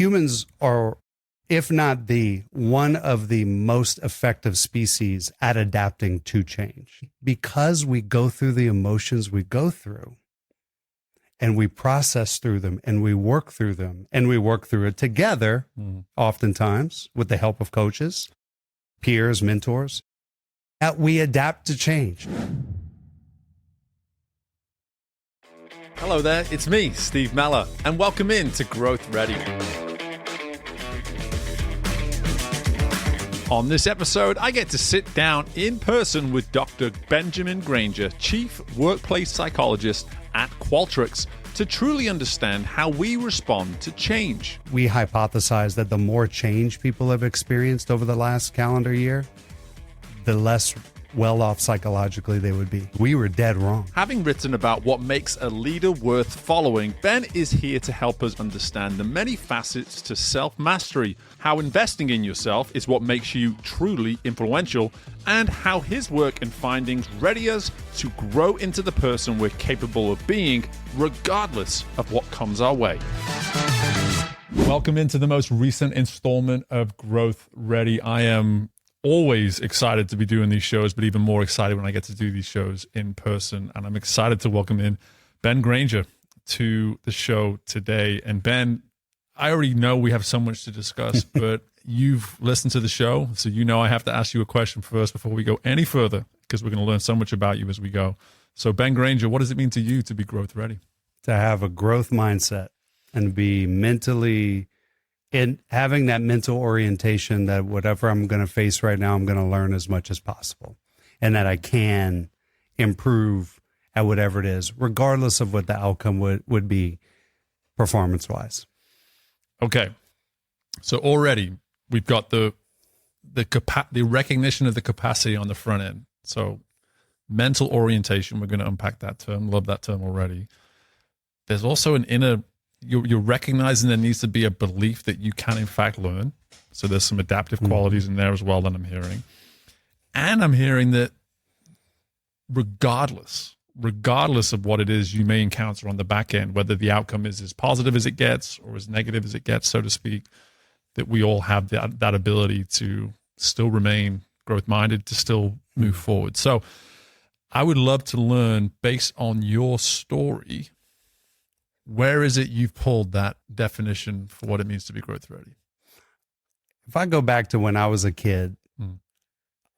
humans are, if not one of the most effective species at adapting to change, because we go through the emotions we go through and we process through them and we work through them and we work through it together, oftentimes with the help of coaches, peers, mentors, that we adapt to change. Hello there, it's me, Steve Meller, and welcome in to GrowthReady. On this episode, I get to sit down in person with Dr. Benjamin Granger, Chief Workplace Psychologist at Qualtrics, to truly understand how we respond to change. We hypothesize that the more change people have experienced over the last calendar year, the less well-off psychologically they would be. We were dead wrong. Having written about what makes a leader worth following, Ben is here to help us understand the many facets to self-mastery, how investing in yourself is what makes you truly influential, and how his work and findings ready us to grow into the person we're capable of being, regardless of what comes our way. Welcome into the most recent installment of GrowthReady. I am always excited to be doing these shows, but even more excited when I get to do these shows in person. And I'm excited to welcome in Ben Granger to the show today. And Ben, I already know we have so much to discuss, but you've listened to the show, so you know I have to ask you a question first before we go any further, because we're going to learn so much about you as we go. So Ben Granger, what does it mean to you to be growth ready? To have a growth mindset and be mentally in having that mental orientation that whatever I'm going to face right now, I'm going to learn as much as possible, and that I can improve at whatever it is, regardless of what the outcome would be performance-wise. Okay. So already we've got the recognition of the capacity on the front end. So mental orientation, we're going to unpack that term. Love that term already. There's also an inner, you're recognizing there needs to be a belief that you can in fact learn. So there's some adaptive qualities in there as well that I'm hearing. And I'm hearing that regardless of what it is you may encounter on the back end, whether the outcome is as positive as it gets or as negative as it gets, so to speak, that we all have that ability to still remain growth-minded, to still move forward. So I would love to learn, based on your story, where is it you've pulled that definition for what it means to be growth ready? If I go back to when I was a kid,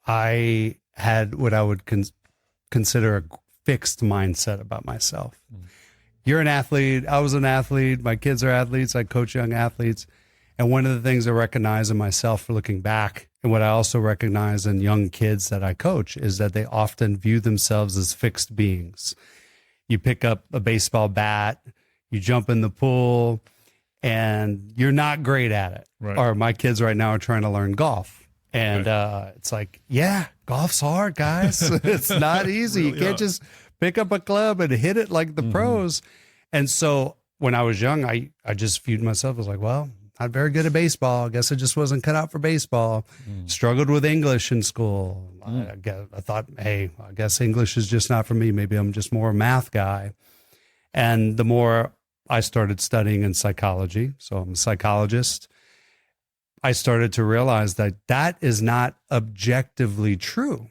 I had what I would consider a fixed mindset about myself. You're an athlete. I was an athlete. My kids are athletes. I coach young athletes. And one of the things I recognize in myself for looking back, and what I also recognize in young kids that I coach, is that they often view themselves as fixed beings. You pick up a baseball bat, you jump in the pool, and you're not great at it. Right. Or my kids right now are trying to learn golf. And it's like, yeah, golf's hard, guys. It's not easy. Really, you can't just pick up a club and hit it like the pros. And so when I was young, I just viewed myself as like, well, not very good at baseball. I guess I just wasn't cut out for baseball. Struggled with English in school. I thought, hey, I guess English is just not for me. Maybe I'm just more a math guy. And the more I started studying in psychology, so I'm a psychologist, I started to realize that that is not objectively true.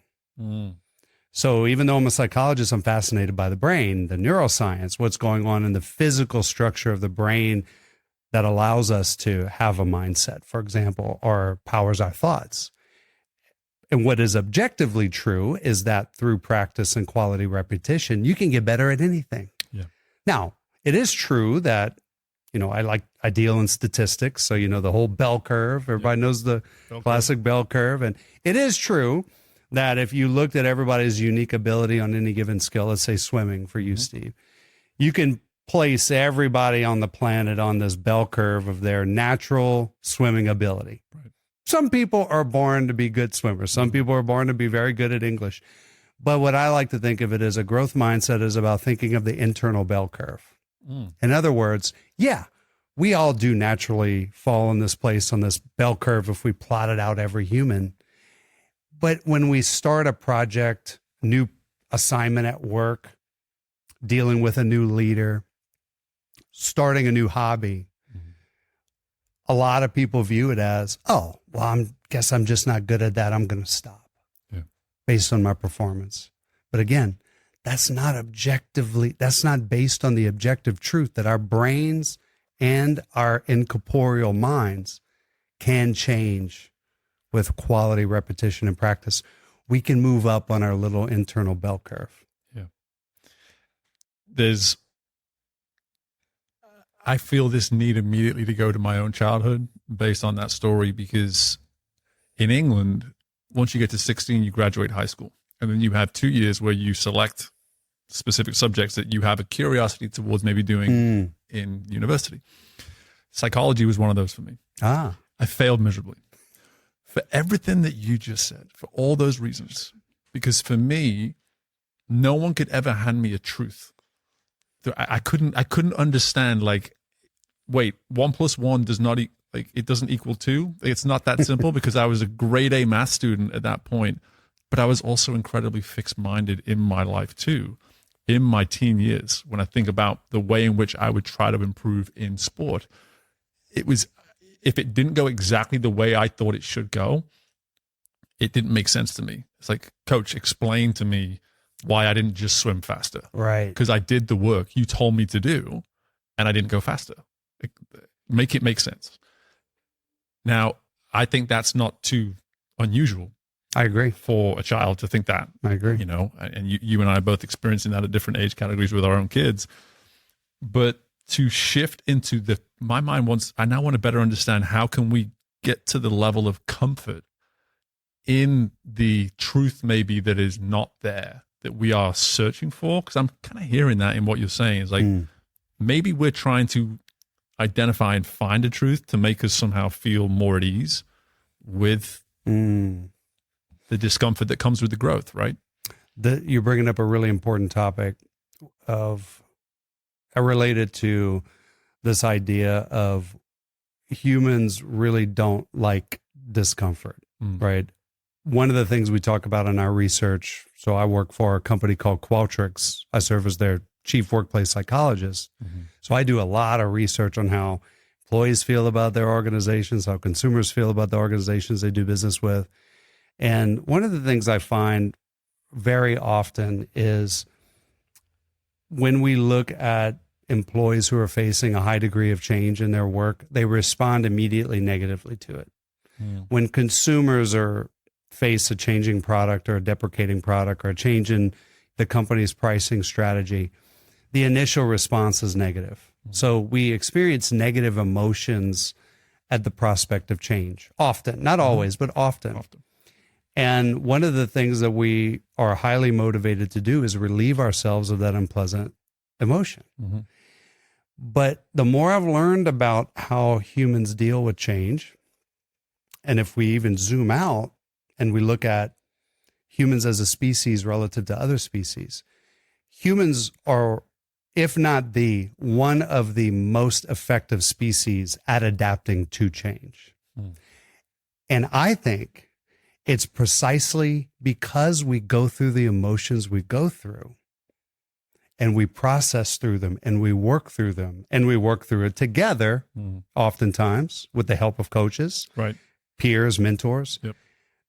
So even though I'm a psychologist, I'm fascinated by the brain, the neuroscience, what's going on in the physical structure of the brain that allows us to have a mindset, for example, or powers our thoughts. And what is objectively true is that through practice and quality repetition, you can get better at anything. Yeah. Now, it is true that, I deal in statistics. So, the whole bell curve, everybody knows the classic bell curve. And it is true that if you looked at everybody's unique ability on any given skill, let's say swimming for you, Steve, you can place everybody on the planet on this bell curve of their natural swimming ability. Right. Some people are born to be good swimmers. Some people are born to be very good at English. But what I like to think of it as a growth mindset is about thinking of the internal bell curve. In other words, yeah, we all do naturally fall in this place on this bell curve if we plotted out every human. But when we start a project, new assignment at work, dealing with a new leader, starting a new hobby, a lot of people view it as, oh, well, guess I'm just not good at that. I'm going to stop based on my performance. But again, that's not based on the objective truth that our brains and our incorporeal minds can change with quality repetition and practice. We can move up on our little internal bell curve. Yeah. I feel this need immediately to go to my own childhood based on that story, because in England, once you get to 16, you graduate high school. And then you have 2 years where you select specific subjects that you have a curiosity towards maybe doing in university. Psychology was one of those for me. I failed miserably for everything that you just said, for all those reasons. Because for me, no one could ever hand me a truth. I couldn't understand, like, wait, 1 + 1 does not it doesn't equal 2. It's not that simple, because I was a grade A math student at that point, but I was also incredibly fixed-minded in my life too, in my teen years. When I think about the way in which I would try to improve in sport, it was, if it didn't go exactly the way I thought it should go, it didn't make sense to me. It's like, coach, explain to me why I didn't just swim faster. Right. Because I did the work you told me to do, and I didn't go faster. Make it make sense. Now, I think that's not too unusual. I agree. For a child to think that. I agree. You know, and you and I are both experiencing that at different age categories with our own kids. But to shift into my mind wants, I now want to better understand, how can we get to the level of comfort in the truth maybe that is not there, that we are searching for? Because I'm kind of hearing that in what you're saying. It's like, maybe we're trying to identify and find a truth to make us somehow feel more at ease with the discomfort that comes with the growth, right? You're bringing up a really important topic related to this idea of humans really don't like discomfort, right? One of the things we talk about in our research, so I work for a company called Qualtrics. I serve as their chief workplace psychologist. So I do a lot of research on how employees feel about their organizations, how consumers feel about the organizations they do business with. And one of the things I find very often is when we look at employees who are facing a high degree of change in their work, they respond immediately negatively to it. When consumers face a changing product or a deprecating product or a change in the company's pricing strategy, the initial response is negative. So we experience negative emotions at the prospect of change. Often, not always, but often. And one of the things that we are highly motivated to do is relieve ourselves of that unpleasant emotion. But the more I've learned about how humans deal with change, and if we even zoom out and we look at humans as a species relative to other species, humans are, if not one of the most effective species at adapting to change. And I think it's precisely because we go through the emotions we go through, and we process through them, and we work through them, and we work through it together, oftentimes with the help of coaches, right, peers, mentors,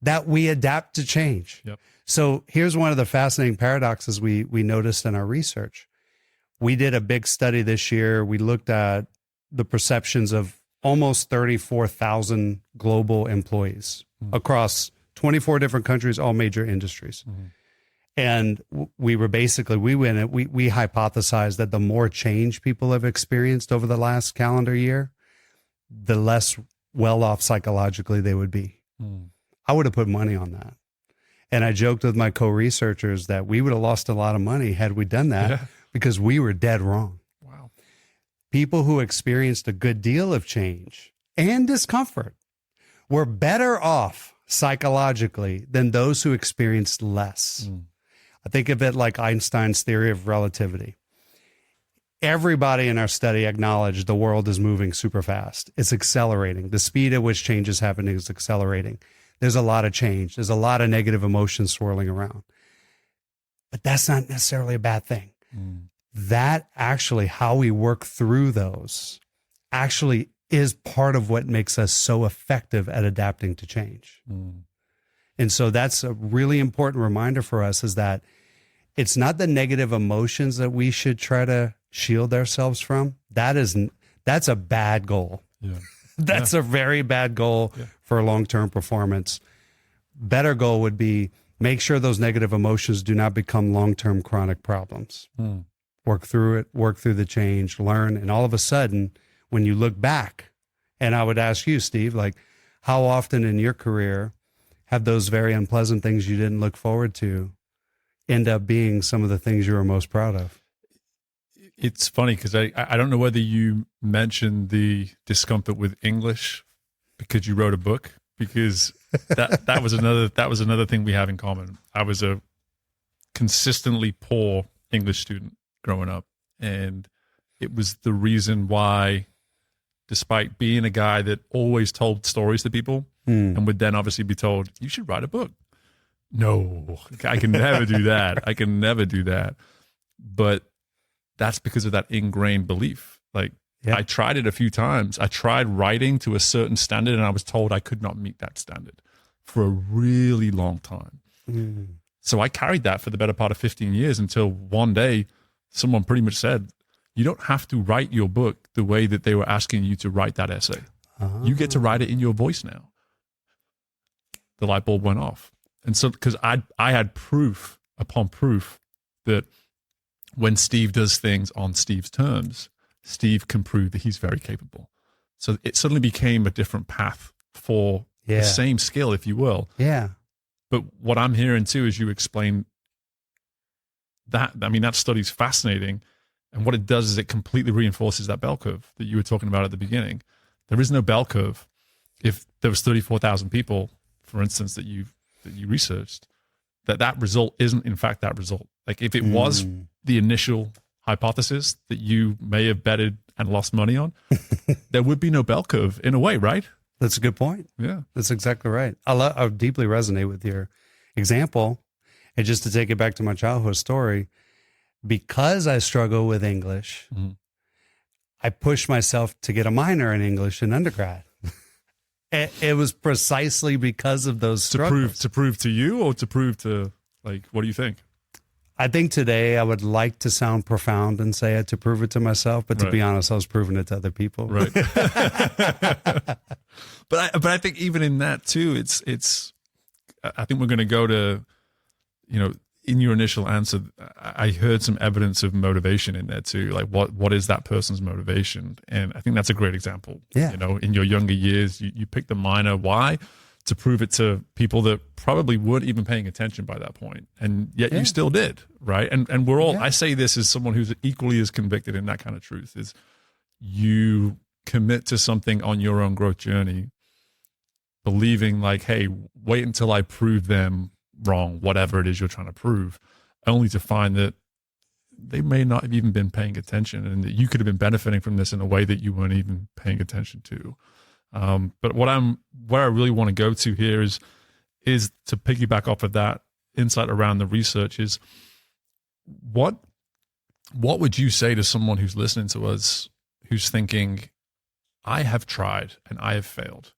that we adapt to change. So here's one of the fascinating paradoxes we noticed in our research. We did a big study this year. We looked at the perceptions of almost 34,000 global employees across 24 different countries, all major industries. And we hypothesized that the more change people have experienced over the last calendar year, the less well-off psychologically they would be. I would have put money on that. And I joked with my co-researchers that we would have lost a lot of money had we done that, because we were dead wrong. Wow. People who experienced a good deal of change and discomfort were better off psychologically than those who experienced less. I think of it like Einstein's theory of relativity. Everybody in our study acknowledged the world is moving super fast. It's accelerating. The speed at which change is happening is accelerating. There's a lot of change. There's a lot of negative emotions swirling around. But that's not necessarily a bad thing. That actually, how we work through those, actually is part of what makes us so effective at adapting to change. And so that's a really important reminder for us, is that it's not the negative emotions that we should try to shield ourselves from. That's a bad goal. Yeah. That's a very bad goal for long-term performance. Better goal would be make sure those negative emotions do not become long-term chronic problems. Work through it, work through the change, learn. And all of a sudden, when you look back, and I would ask you, Steve, like, how often in your career have those very unpleasant things you didn't look forward to end up being some of the things you were most proud of? It's funny because I don't know whether you mentioned the discomfort with English because you wrote a book, because that was another thing we have in common. I was a consistently poor English student growing up, and it was the reason why, despite being a guy that always told stories to people and would then obviously be told, you should write a book. No, I can never do that. I can never do that. But that's because of that ingrained belief. Like, I tried it a few times. I tried writing to a certain standard, and I was told I could not meet that standard for a really long time. So I carried that for the better part of 15 years until one day someone pretty much said, you don't have to write your book the way that they were asking you to write that essay. You get to write it in your voice now. The light bulb went off. And so, because I had proof upon proof that when Steve does things on Steve's terms, Steve can prove that he's very capable. So it suddenly became a different path for the same skill, if you will. Yeah. But what I'm hearing too, is you explain that, I mean, that study's fascinating. And what it does is it completely reinforces that bell curve that you were talking about at the beginning. There is no bell curve. If there was 34,000 people, for instance, that you researched, that result isn't in fact that result. Like, if it was the initial hypothesis that you may have betted and lost money on, there would be no bell curve in a way, right? That's a good point. Yeah. That's exactly right. I deeply resonate with your example. And just to take it back to my childhood story, because I struggle with English, I pushed myself to get a minor in English in undergrad. It was precisely because of those struggles. To prove to you, or to prove to, like, what do you think? I think today I would like to sound profound and say it to prove it to myself, but to be honest, I was proving it to other people. Right. But I think even in that too, it's. I think we're going to go to, in your initial answer, I heard some evidence of motivation in there too. Like, what is that person's motivation? And I think that's a great example. Yeah. In your younger years, you picked the minor. Why? To prove it to people that probably weren't even paying attention by that point. And yet you still did, right? And we're all, I say this as someone who's equally as convicted in that kind of truth, is you commit to something on your own growth journey, believing like, hey, wait until I prove them wrong, whatever it is you're trying to prove, only to find that they may not have even been paying attention, and that you could have been benefiting from this in a way that you weren't even paying attention to. But where I really want to go to here is to piggyback off of that insight around the research, is what would you say to someone who's listening to us, who's thinking, I have tried and I have failed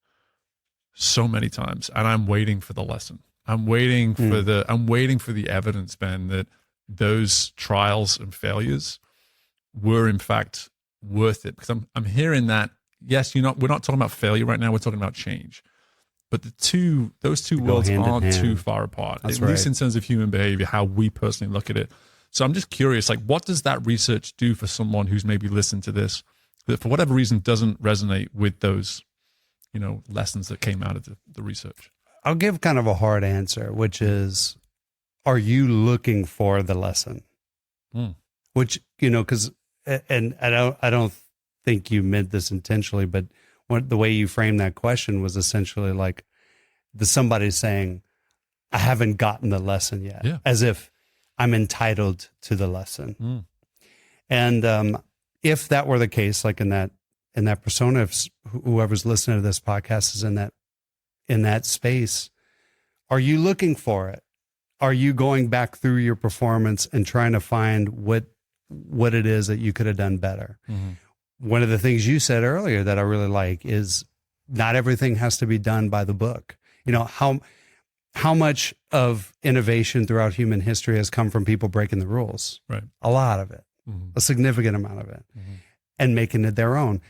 so many times, and I'm waiting for the lesson. I'm waiting for the evidence, Ben, that those trials and failures were in fact worth it. Because I'm hearing that, yes, we're not talking about failure right now, we're talking about change. But those two worlds aren't too far apart, at least in terms of human behavior, how we personally look at it. So I'm just curious, like, what does that research do for someone who's maybe listened to this, that for whatever reason doesn't resonate with those, lessons that came out of the research? I'll give kind of a hard answer, which is, are you looking for the lesson? Which, because, and I don't think you meant this intentionally, but the way you framed that question was essentially like somebody saying, I haven't gotten the lesson yet, as if I'm entitled to the lesson. And if that were the case, like in that persona, if whoever's listening to this podcast is in that space, are you looking for it? Are you going back through your performance and trying to find what it is that you could have done better? one of the things you said earlier that I really like is not everything has to be done by the book. You know, how much of innovation throughout human history has come from people breaking the rules? Right. A lot of it, a significant amount of it, and making it their own.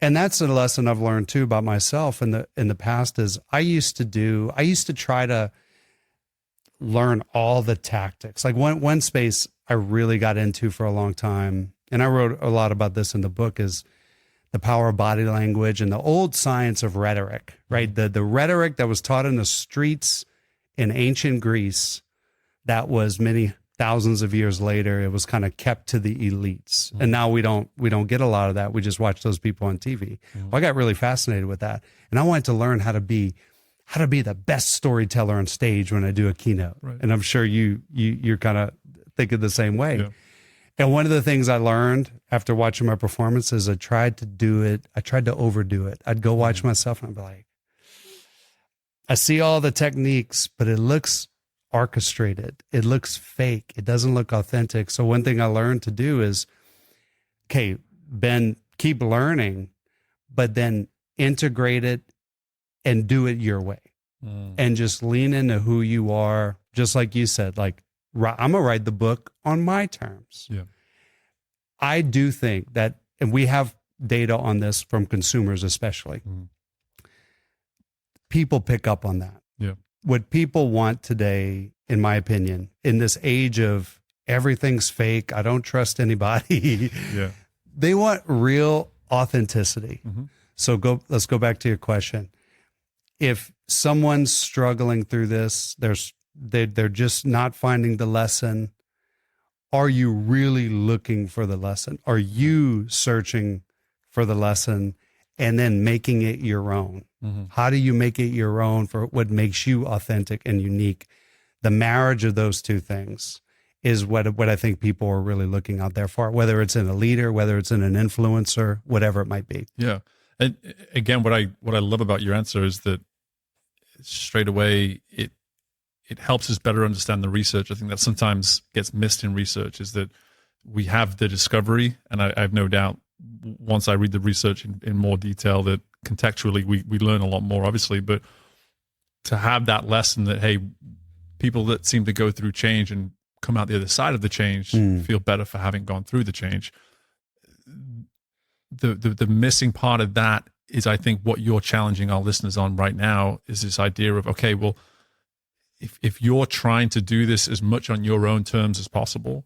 And that's a lesson I've learned too about myself in the past is I used to try to learn all the tactics. Like one space I really got into for a long time, and I wrote a lot about this in the book, is the power of body language and the old science of rhetoric, right? The rhetoric that was taught in the streets in ancient Greece, that was many thousands of years later, it was kind of kept to the elites. And now we don't get a lot of that. We just watch those people on TV. Well, I got really fascinated with that. And I wanted to learn how to be the best storyteller on stage when I do a keynote. Right. And I'm sure you're kind of thinking the same way. Yeah. And one of the things I learned after watching my performances, I tried to overdo it. I'd go watch myself and I'd be like, I see all the techniques, but it looks orchestrated. It looks fake. It doesn't look authentic. So one thing I learned to do is, okay, Ben, keep learning, but then integrate it and do it your way. And just lean into who you are. Just like you said, like, I'm going to write the book on my terms. Yeah. I do think that, and we have data on this from consumers especially, people pick up on that. Yeah. What people want today, in my opinion, in this age of everything's fake, I don't trust anybody, they want real authenticity. So let's go back to your question. If someone's struggling through this, they're just not finding the lesson. Are you really looking for the lesson? Are you searching for the lesson and then making it your own? How do you make it your own for what makes you authentic and unique? The marriage of those two things is what I think people are really looking out there for, whether it's in a leader, whether it's in an influencer, whatever it might be. Yeah. And again, what I love about your answer is that straight away it helps us better understand the research. I think that sometimes gets missed in research is that we have the discovery, and I have no doubt once I read the research in more detail that contextually we learn a lot more, obviously, but to have that lesson that, hey, people that seem to go through change and come out the other side of the change feel better for having gone through the change. The missing part of that is, I think, what you're challenging our listeners on right now is this idea of, okay, well, if you're trying to do this as much on your own terms as possible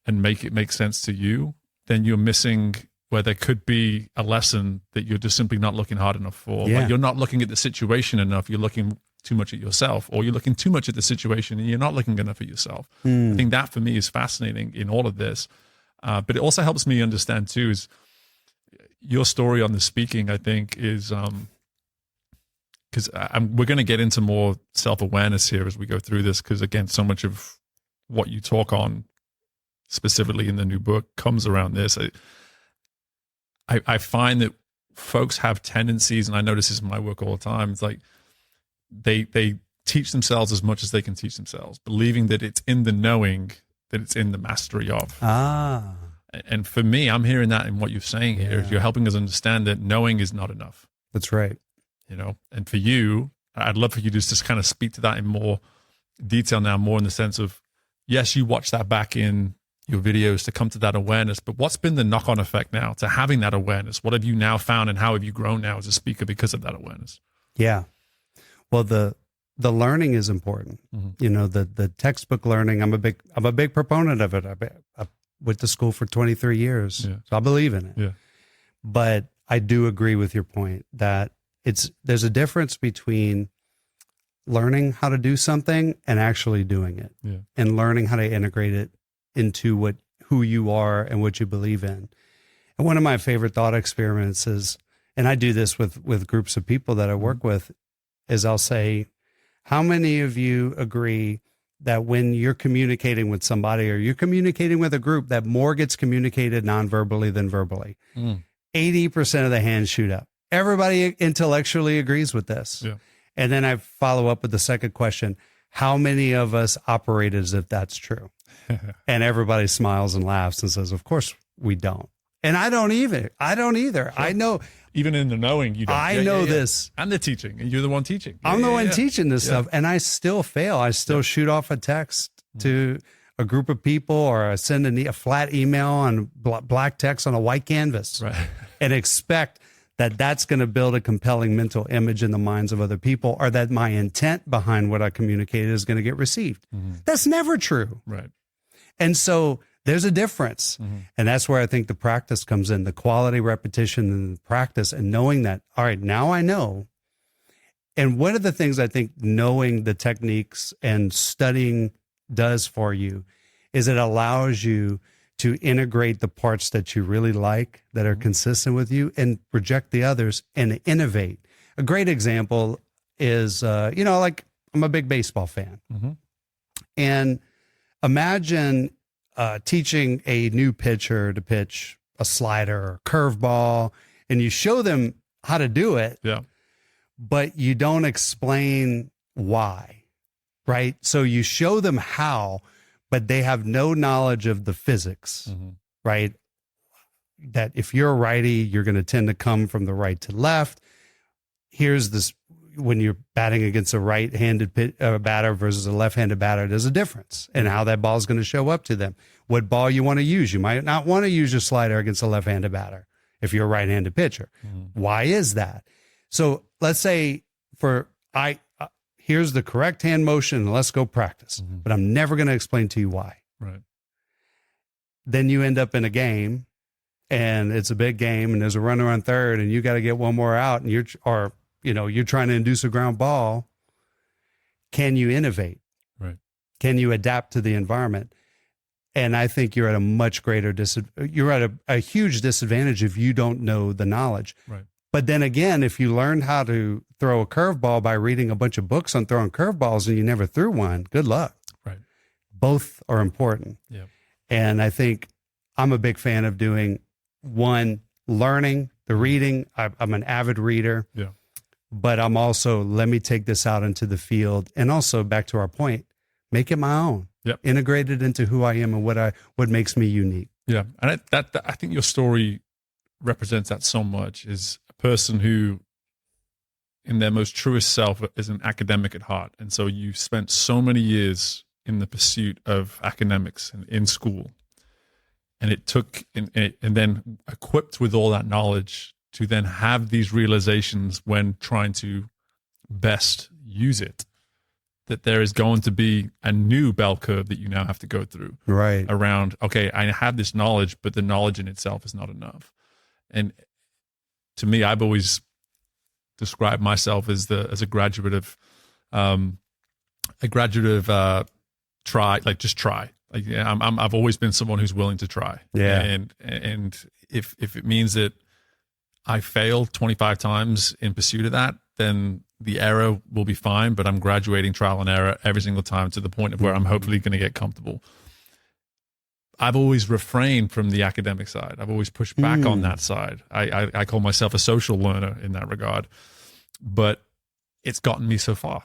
and make it make sense to you, then you're missing where there could be a lesson that you're just simply not looking hard enough for. Yeah. Like you're not looking at the situation enough. You're looking too much at yourself, or you're looking too much at the situation and you're not looking enough at yourself. I think that for me is fascinating in all of this. But it also helps me understand too, is your story on the speaking, I think, is because we're going to get into more self-awareness here as we go through this, because again, so much of what you talk on specifically in the new book comes around this. I find that folks have tendencies, and I notice this in my work all the time, it's like they teach themselves as much as they can teach themselves, believing that it's in the knowing that it's in the mastery of. And for me, I'm hearing that in what you're saying here. You're helping us understand that knowing is not enough. That's right. You know, and for you, I'd love for you to just kind of speak to that in more detail now, more in the sense of, yes, you watch that back in your videos to come to that awareness, but what's been the knock-on effect now to having that awareness? What have you now found, and how have you grown now as a speaker because of that awareness? Yeah. Well, the learning is important. You know, the textbook learning, I'm a big proponent of it. I went to school for 23 years, so I believe in it. Yeah. But I do agree with your point that there's a difference between learning how to do something and actually doing it, and learning how to integrate it into who you are and what you believe in. And one of my favorite thought experiments is, and I do this with groups of people that I work with, is I'll say, how many of you agree that when you're communicating with somebody or you're communicating with a group, that more gets communicated non-verbally than verbally? 80% of the hands shoot up. Everybody intellectually agrees with this. Yeah. And then I follow up with the second question: how many of us operate as if that's true? And everybody smiles and laughs and says, of course we don't. And I don't either. Sure. I know. Even in the knowing, you don't. I know this. And the teaching, and you're the one teaching. I'm the one teaching this stuff, and I still fail. I still shoot off a text to a group of people, or I send a flat email on black text on a white canvas, Right. and expect that that's going to build a compelling mental image in the minds of other people, or that my intent behind what I communicated is going to get received. That's never true. Right. And so there's a difference. And that's where I think the practice comes in, the quality, repetition, and practice, and knowing that, all right, now I know. And one of the things I think knowing the techniques and studying does for you is it allows you to integrate the parts that you really like, that are consistent with you, and reject the others and innovate. A great example is, like I'm a big baseball fan. And imagine teaching a new pitcher to pitch a slider or curveball, and you show them how to do it, but you don't explain why, right? So you show them how, but they have no knowledge of the physics, right? That if you're a righty, you're going to tend to come from the right to left. Here's this, when you're batting against a right-handed batter versus a left-handed batter, there's a difference in how that ball is going to show up to them. What ball you want to use. You might not want to use your slider against a left-handed batter if you're a right-handed pitcher. Why is that? So let's say here's the correct hand motion, and let's go practice. But I'm never going to explain to you why. Right. Then you end up in a game, and it's a big game, and there's a runner on third, and you got to get one more out, and you're trying to induce a ground ball. Can you innovate? Right. Can you adapt to the environment? And I think you're at a much greater you're at a huge disadvantage if you don't know the knowledge. Right. But then again, if you learned how to throw a curveball by reading a bunch of books on throwing curveballs and you never threw one, good luck. Right. Both are important. Yeah. And I think I'm a big fan of doing one, learning, the reading. I'm an avid reader. Yeah. But I'm also, let me take this out into the field. And also, back to our point, make it my own. Yep. Integrate it into who I am and what makes me unique. Yeah. And I think your story represents that so much, is a person who in their most truest self is an academic at heart. And so you spent so many years in the pursuit of academics and in school. And it took, and then equipped with all that knowledge to then have these realizations when trying to best use it, that there is going to be a new bell curve that you now have to go through. Right. Around, okay, I have this knowledge, but the knowledge in itself is not enough. And to me, I've always described myself as a graduate of try. Like, yeah, I've always been someone who's willing to try. Yeah. And if it means that I failed 25 times in pursuit of that, then the error will be fine, but I'm graduating trial and error every single time to the point of where I'm hopefully going to get comfortable. I've always refrained from the academic side. I've always pushed back on that side. I call myself a social learner in that regard, but it's gotten me so far.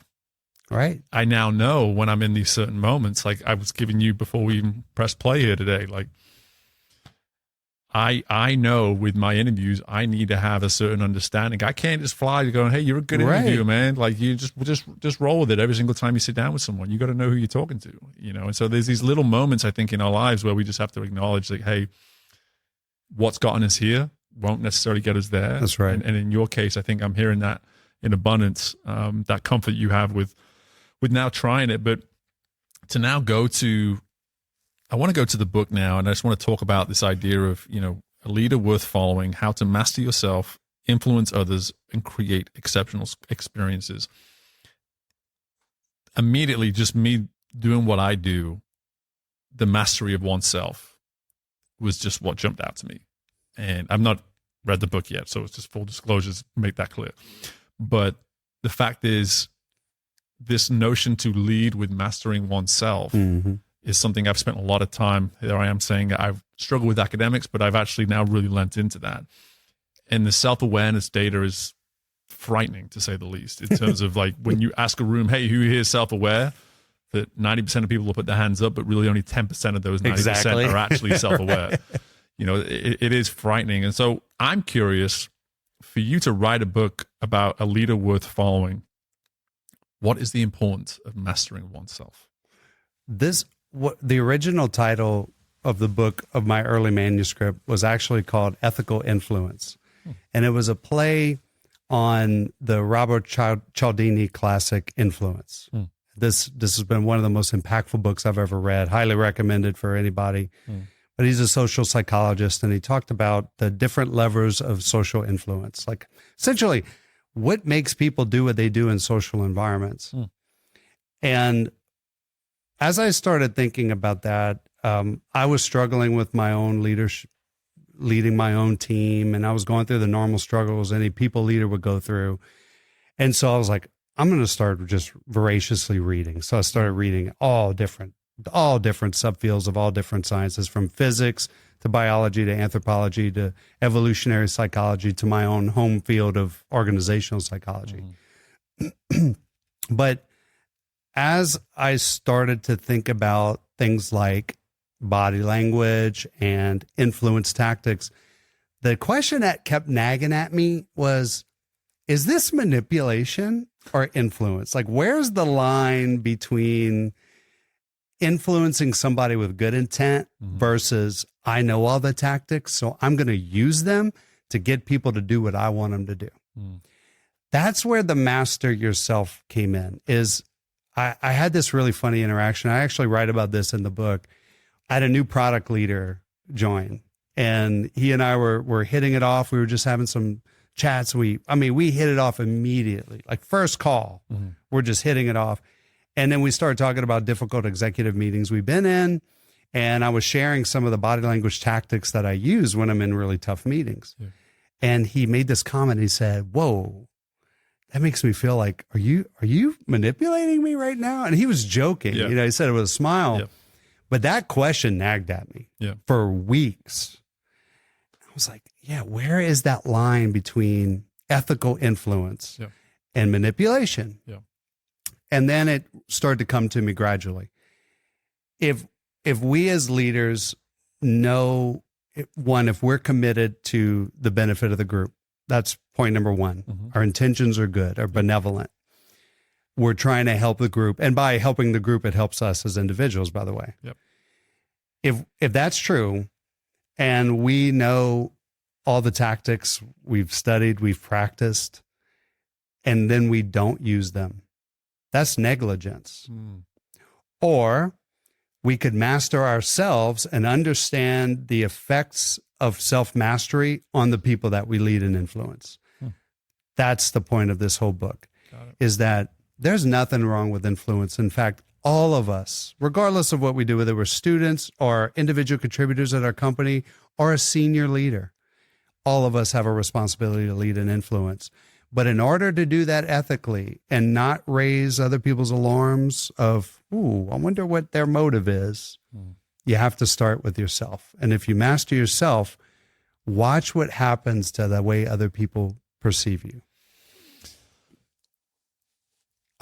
Right. I now know when I'm in these certain moments, like I was giving you before we even pressed play here today, like I know with my interviews, I need to have a certain understanding. I can't just fly to going, hey, you're a good interviewer, man. Like you just roll with it every single time you sit down with someone. You got to know who you're talking to, And so there's these little moments, I think, in our lives where we just have to acknowledge, like, hey, what's gotten us here won't necessarily get us there. That's right. And in your case, I think I'm hearing that in abundance, that comfort you have with now trying it, but to now I want to go to the book now, and I just want to talk about this idea of, a leader worth following, how to master yourself, influence others, and create exceptional experiences. Immediately, just me doing what I do, the mastery of oneself was just what jumped out to me. And I've not read the book yet, so it's just full disclosures, make that clear. But the fact is, this notion to lead with mastering oneself is something I've spent a lot of time. There I am saying I've struggled with academics, but I've actually now really lent into that. And the self-awareness data is frightening, to say the least, in terms of like when you ask a room, hey, who here is self-aware? That 90% of people will put their hands up, but really only 10% of those 90% are actually self-aware. it is frightening. And so I'm curious for you to write a book about a leader worth following. What is the importance of mastering oneself? The original title of the book of my early manuscript was actually called Ethical Influence. And it was a play on the Robert Cialdini classic Influence. This has been one of the most impactful books I've ever read, highly recommended for anybody. But he's a social psychologist, and he talked about the different levers of social influence, like essentially what makes people do what they do in social environments. And as I started thinking about that, I was struggling with my own leadership, leading my own team, and I was going through the normal struggles any people leader would go through. And so I was like, I'm going to start just voraciously reading. So I started reading all different subfields of all different sciences, from physics to biology to anthropology to evolutionary psychology to my own home field of organizational psychology. But as I started to think about things like body language and influence tactics, the question that kept nagging at me was, is this manipulation or influence? Like, where's the line between influencing somebody with good intent versus I know all the tactics, so I'm going to use them to get people to do what I want them to do? That's where the master yourself came in. I had this really funny interaction. I actually write about this in the book. I had a new product leader join, and he and I were hitting it off. We were just having some chats. We hit it off immediately, like first call. We're just hitting it off. And then we started talking about difficult executive meetings we've been in. And I was sharing some of the body language tactics that I use when I'm in really tough meetings. And he made this comment. He said, "Whoa, that makes me feel like, are you manipulating me right now?" And he was joking. He said it with a smile. But that question nagged at me for weeks. I was like, where is that line between ethical influence and manipulation? And then it started to come to me gradually. If we as leaders know, one, if we're committed to the benefit of the group, that's point number one. Our intentions are good, are benevolent. We're trying to help the group. And by helping the group, it helps us as individuals, by the way. If that's true, and we know all the tactics we've studied, we've practiced, and then we don't use them, that's negligence. Or we could master ourselves and understand the effects of self-mastery on the people that we lead and influence. That's the point of this whole book, is that there's nothing wrong with influence. In fact, all of us, regardless of what we do, whether we're students or individual contributors at our company or a senior leader, all of us have a responsibility to lead and influence. But in order to do that ethically and not raise other people's alarms of, ooh, I wonder what their motive is, you have to start with yourself. And if you master yourself, watch what happens to the way other people perceive you.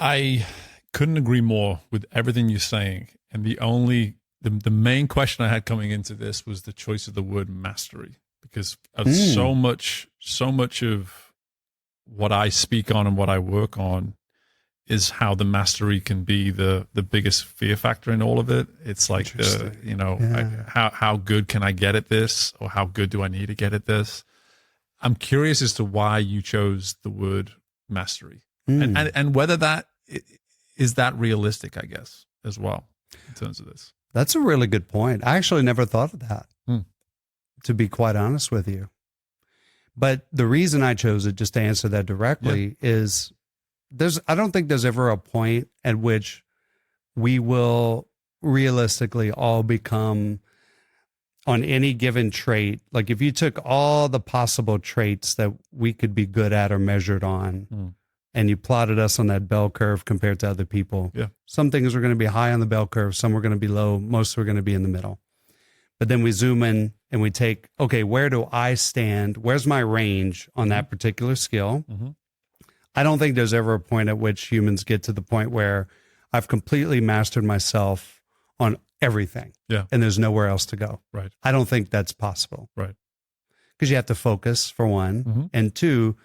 I couldn't agree more with everything you're saying. And the main question I had coming into this was the choice of the word mastery, because of so much of what I speak on and what I work on is how the mastery can be the biggest fear factor in all of it. It's like how good can I get at this, or how good do I need to get at this? I'm curious as to why you chose the word mastery, and whether that is that realistic, I guess, as well, in terms of this. That's a really good point. I actually never thought of that, to be quite honest with you. But the reason I chose it, just to answer that directly, is I don't think there's ever a point at which we will realistically all become, on any given trait, like if you took all the possible traits that we could be good at or measured on, and you plotted us on that bell curve compared to other people, some things are going to be high on the bell curve, some are going to be low, most are going to be in the middle. But then we zoom in and we take, okay, where do I stand? Where's my range on that particular skill? I don't think there's ever a point at which humans get to the point where I've completely mastered myself on everything. Yeah. And there's nowhere else to go. Right. I don't think that's possible. Right. Because you have to focus, for one. Mm-hmm. And two,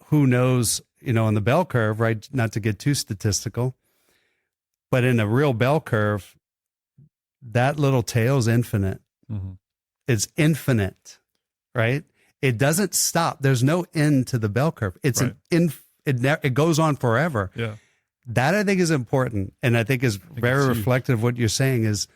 who knows, on the bell curve, right? Not to get too statistical, but in a real bell curve, that little tail is infinite. Mm-hmm. It's infinite, right? It doesn't stop. There's no end to the bell curve. It's right. it goes on forever. Yeah. That I think is important. And I think is very reflective of what you're saying is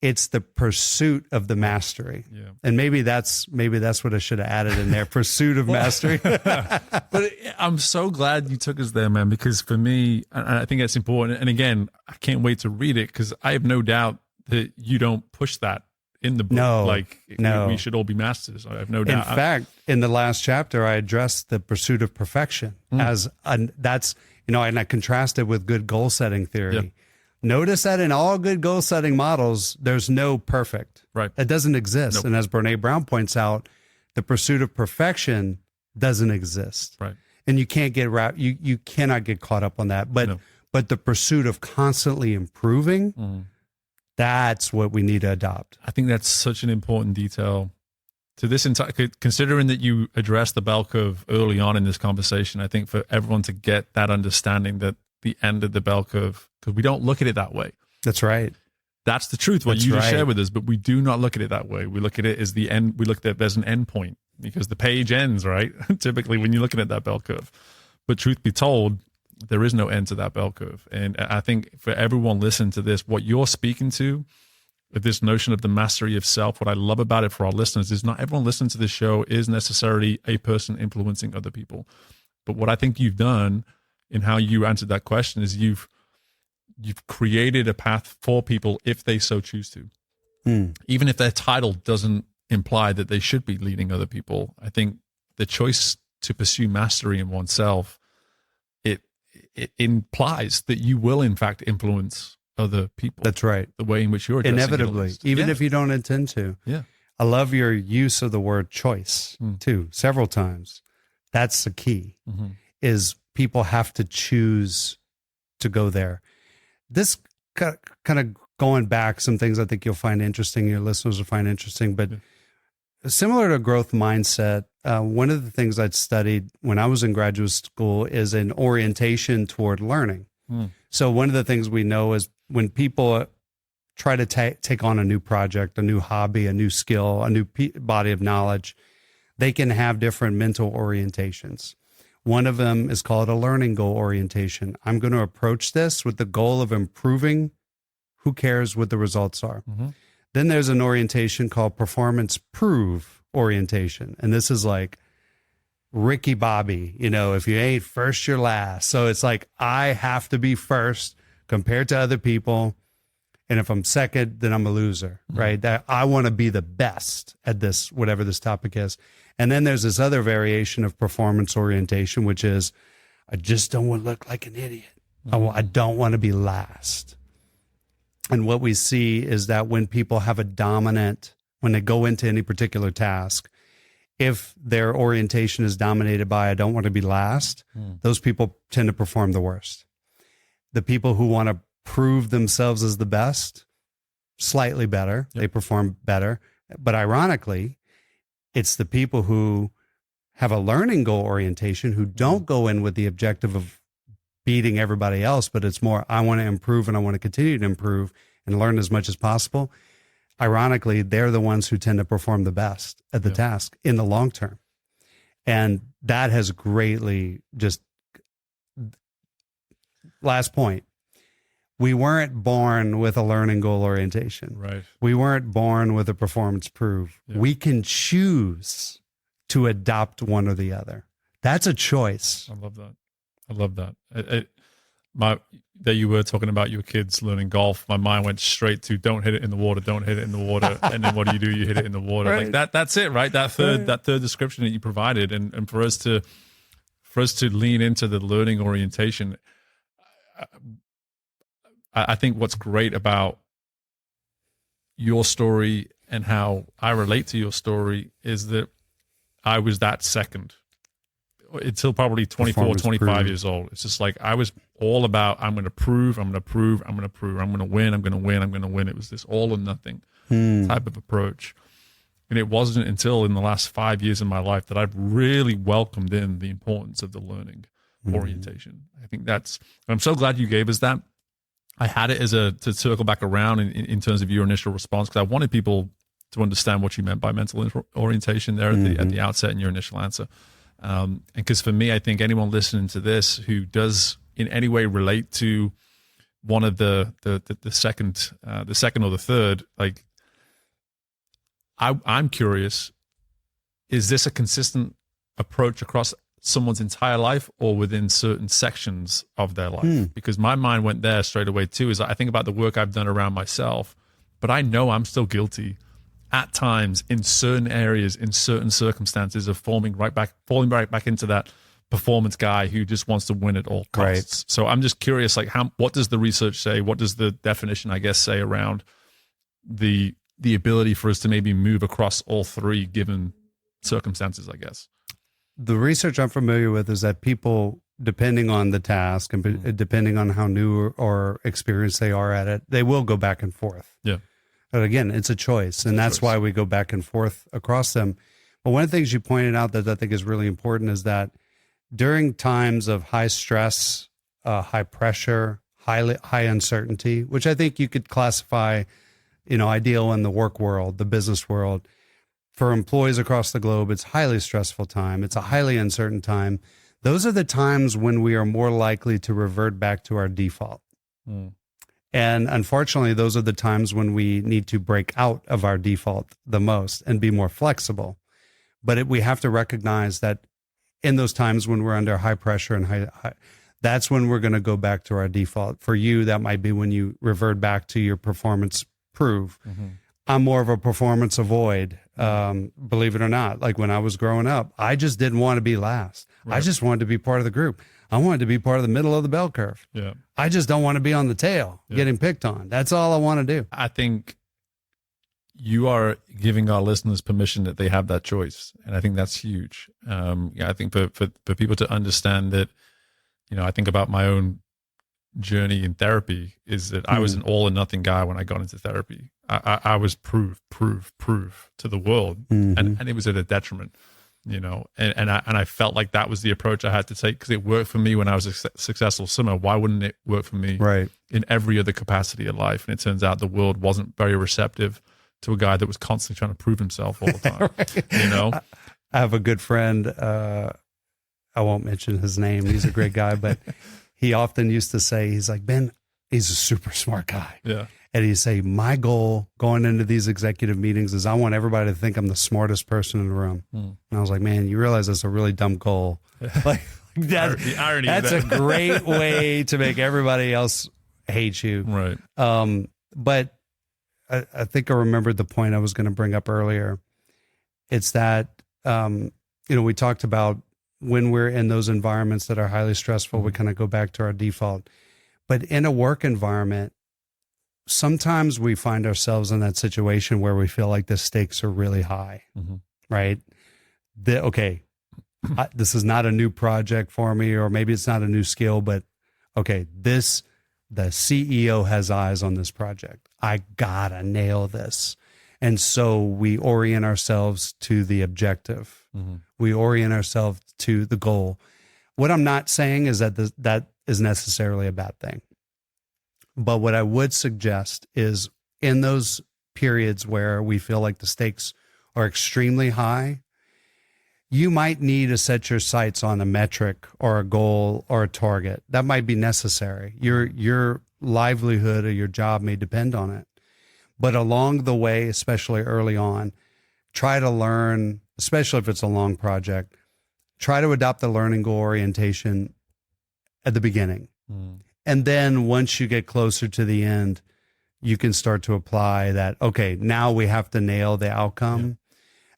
it's the pursuit of the mastery. Yeah. And maybe that's what I should have added in there. Pursuit of mastery. But I'm so glad you took us there, man, because for me, and I think that's important. And again, I can't wait to read it because I have no doubt that you don't push that in the book. No. We should all be masters. I have no doubt. In fact, in the last chapter, I addressed the pursuit of perfection as that's, and I contrasted with good goal setting theory. Yep. Notice that in all good goal setting models, there's no perfect. Right. It doesn't exist. Nope. And as Brene Brown points out, the pursuit of perfection doesn't exist. Right. And you can't get you cannot get caught up on that. But the pursuit of constantly improving, that's what we need to adopt. I think that's such an important detail to this entire, considering that you addressed the bell curve early on in this conversation. I think for everyone to get that understanding that the end of the bell curve, because we don't look at it that way. That's right. That's the truth, what you just shared with us, but we do not look at it that way. We look at it as the end. We look at there's an end point because the page ends, right? Typically when you're looking at that bell curve. But truth be told, there is no end to that bell curve. And I think for everyone listening to this, what you're speaking to, this notion of the mastery of self, what I love about it for our listeners is not everyone listening to this show is necessarily a person influencing other people. But what I think you've done in how you answered that question is you've created a path for people if they so choose to. Even if their title doesn't imply that they should be leading other people. I think the choice to pursue mastery in oneself, it implies that you will in fact influence other people. That's right. The way in which you're addressing inevitably, even if you don't intend to. Yeah. I love your use of the word choice too, several times. That's the key, is people have to choose to go there. This kind of going back, some things I think you'll find interesting, your listeners will find interesting, but similar to growth mindset, one of the things I'd studied when I was in graduate school is an orientation toward learning. So one of the things we know is when people try to take on a new project, a new hobby, a new skill, a new body of knowledge, they can have different mental orientations. One of them is called a learning goal orientation. I'm going to approach this with the goal of improving. Who cares what the results are? Then there's an orientation called performance prove orientation. And this is like Ricky Bobby, if you ain't first, you're last. So it's like, I have to be first compared to other people. And if I'm second, then I'm a loser, right? That I want to be the best at this, whatever this topic is. And then there's this other variation of performance orientation, which is, I just don't want to look like an idiot. I don't want to be last. And what we see is that when people have when they go into any particular task, if their orientation is dominated by, I don't want to be last, those people tend to perform the worst. The people who want to prove themselves as the best, slightly better, they perform better. But ironically, it's the people who have a learning goal orientation who don't go in with the objective of beating everybody else, but it's more, I want to improve and I want to continue to improve and learn as much as possible. Ironically, they're the ones who tend to perform the best at the task in the long term. And that has greatly last point. We weren't born with a learning goal orientation. Right. We weren't born with a performance prove. Yeah. We can choose to adopt one or the other. That's a choice. I love that. That you were talking about your kids learning golf, my mind went straight to don't hit it in the water, don't hit it in the water. And then what do? You hit it in the water. Right. Like that's it, right? That third description that you provided. And for us to lean into the learning orientation, I think what's great about your story and how I relate to your story is that I was that second until probably 24, 25 years old. It's just like I was all about, I'm going to prove, I'm going to prove, I'm going to prove, I'm going to win, I'm going to win, I'm going to win. It was this all or nothing type of approach. And it wasn't until in the last 5 years of my life that I've really welcomed in the importance of the learning orientation. I think I'm so glad you gave us that. I had it to circle back around in terms of your initial response, because I wanted people to understand what you meant by mental orientation there at the outset in your initial answer. And because for me, I think anyone listening to this who does in any way relate to one of the second or the third, like, I'm curious, is this a consistent approach across someone's entire life or within certain sections of their life? Because my mind went there straight away too, is I think about the work I've done around myself, but I know I'm still guilty at times in certain areas, in certain circumstances of falling right back into that performance guy who just wants to win at all costs. Right. So I'm just curious, like, what does the research say? What does the definition, I guess, say around the ability for us to maybe move across all three given circumstances, I guess? The research I'm familiar with is that people, depending on the task and depending on how new or experienced they are at it, they will go back and forth. Yeah. But again, it's a choice, and that's why we go back and forth across them. But one of the things you pointed out that I think is really important is that during times of high stress, high pressure, high uncertainty, which I think you could classify, ideal in the work world, the business world. For employees across the globe, it's highly stressful time. It's a highly uncertain time. Those are the times when we are more likely to revert back to our default. And unfortunately, those are the times when we need to break out of our default the most and be more flexible. But we have to recognize that in those times when we're under high pressure and high, that's when we're going to go back to our default. For you, that might be when you revert back to your performance prove. I'm more of a performance avoid, believe it or not. Like when I was growing up, I just didn't want to be last. Right. I just wanted to be part of the group. I wanted to be part of the middle of the bell curve. Yeah. I just don't want to be on the tail, getting picked on. That's all I want to do. I think you are giving our listeners permission that they have that choice. And I think that's huge. I think for people to understand that, I think about my own journey in therapy is that I was an all or nothing guy when I got into therapy. I was prove to the world, and it was at a detriment, and I felt like that was the approach I had to take because it worked for me when I was a successful swimmer. Why wouldn't it work for me in every other capacity of life? And it turns out the world wasn't very receptive to a guy that was constantly trying to prove himself all the time. I have a good friend, I won't mention his name, he's a great guy, but he often used to say, he's like, Ben, he's a super smart guy. Yeah. And he'd say, my goal going into these executive meetings is I want everybody to think I'm the smartest person in the room. And I was like, man, you realize that's a really dumb goal. Like the irony that's of that. a great way to make everybody else hate you. Right. But I think I remembered the point I was going to bring up earlier. It's that, we talked about when we're in those environments that are highly stressful, we kind of go back to our default. But in a work environment, sometimes we find ourselves in that situation where we feel like the stakes are really high, right? This is not a new project for me, or maybe it's not a new skill, but the CEO has eyes on this project. I gotta nail this. And so we orient ourselves to the objective. We orient ourselves to the goal. What I'm not saying is that that is necessarily a bad thing. But what I would suggest is in those periods where we feel like the stakes are extremely high, you might need to set your sights on a metric or a goal or a target. That might be necessary. Your livelihood or your job may depend on it. But along the way, especially early on, try to learn, especially if it's a long project, try to adopt the learning goal orientation at the beginning. And then once you get closer to the end, you can start to apply that, now we have to nail the outcome,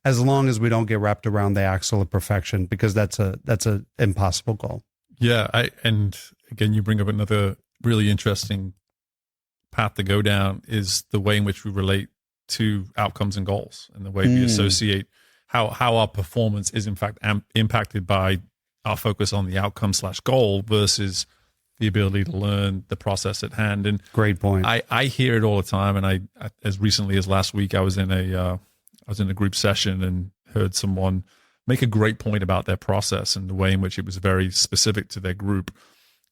as long as we don't get wrapped around the axle of perfection, because that's a impossible goal. Yeah. And again, you bring up another really interesting path to go down is the way in which we relate to outcomes and goals, and the way we associate how our performance is in fact impacted by our focus on the outcome /goal versus the ability to learn the process at hand. And Great point. I hear it all the time. And I as recently as last week, I was in a group session and heard someone make a great point about their process and the way in which it was very specific to their group.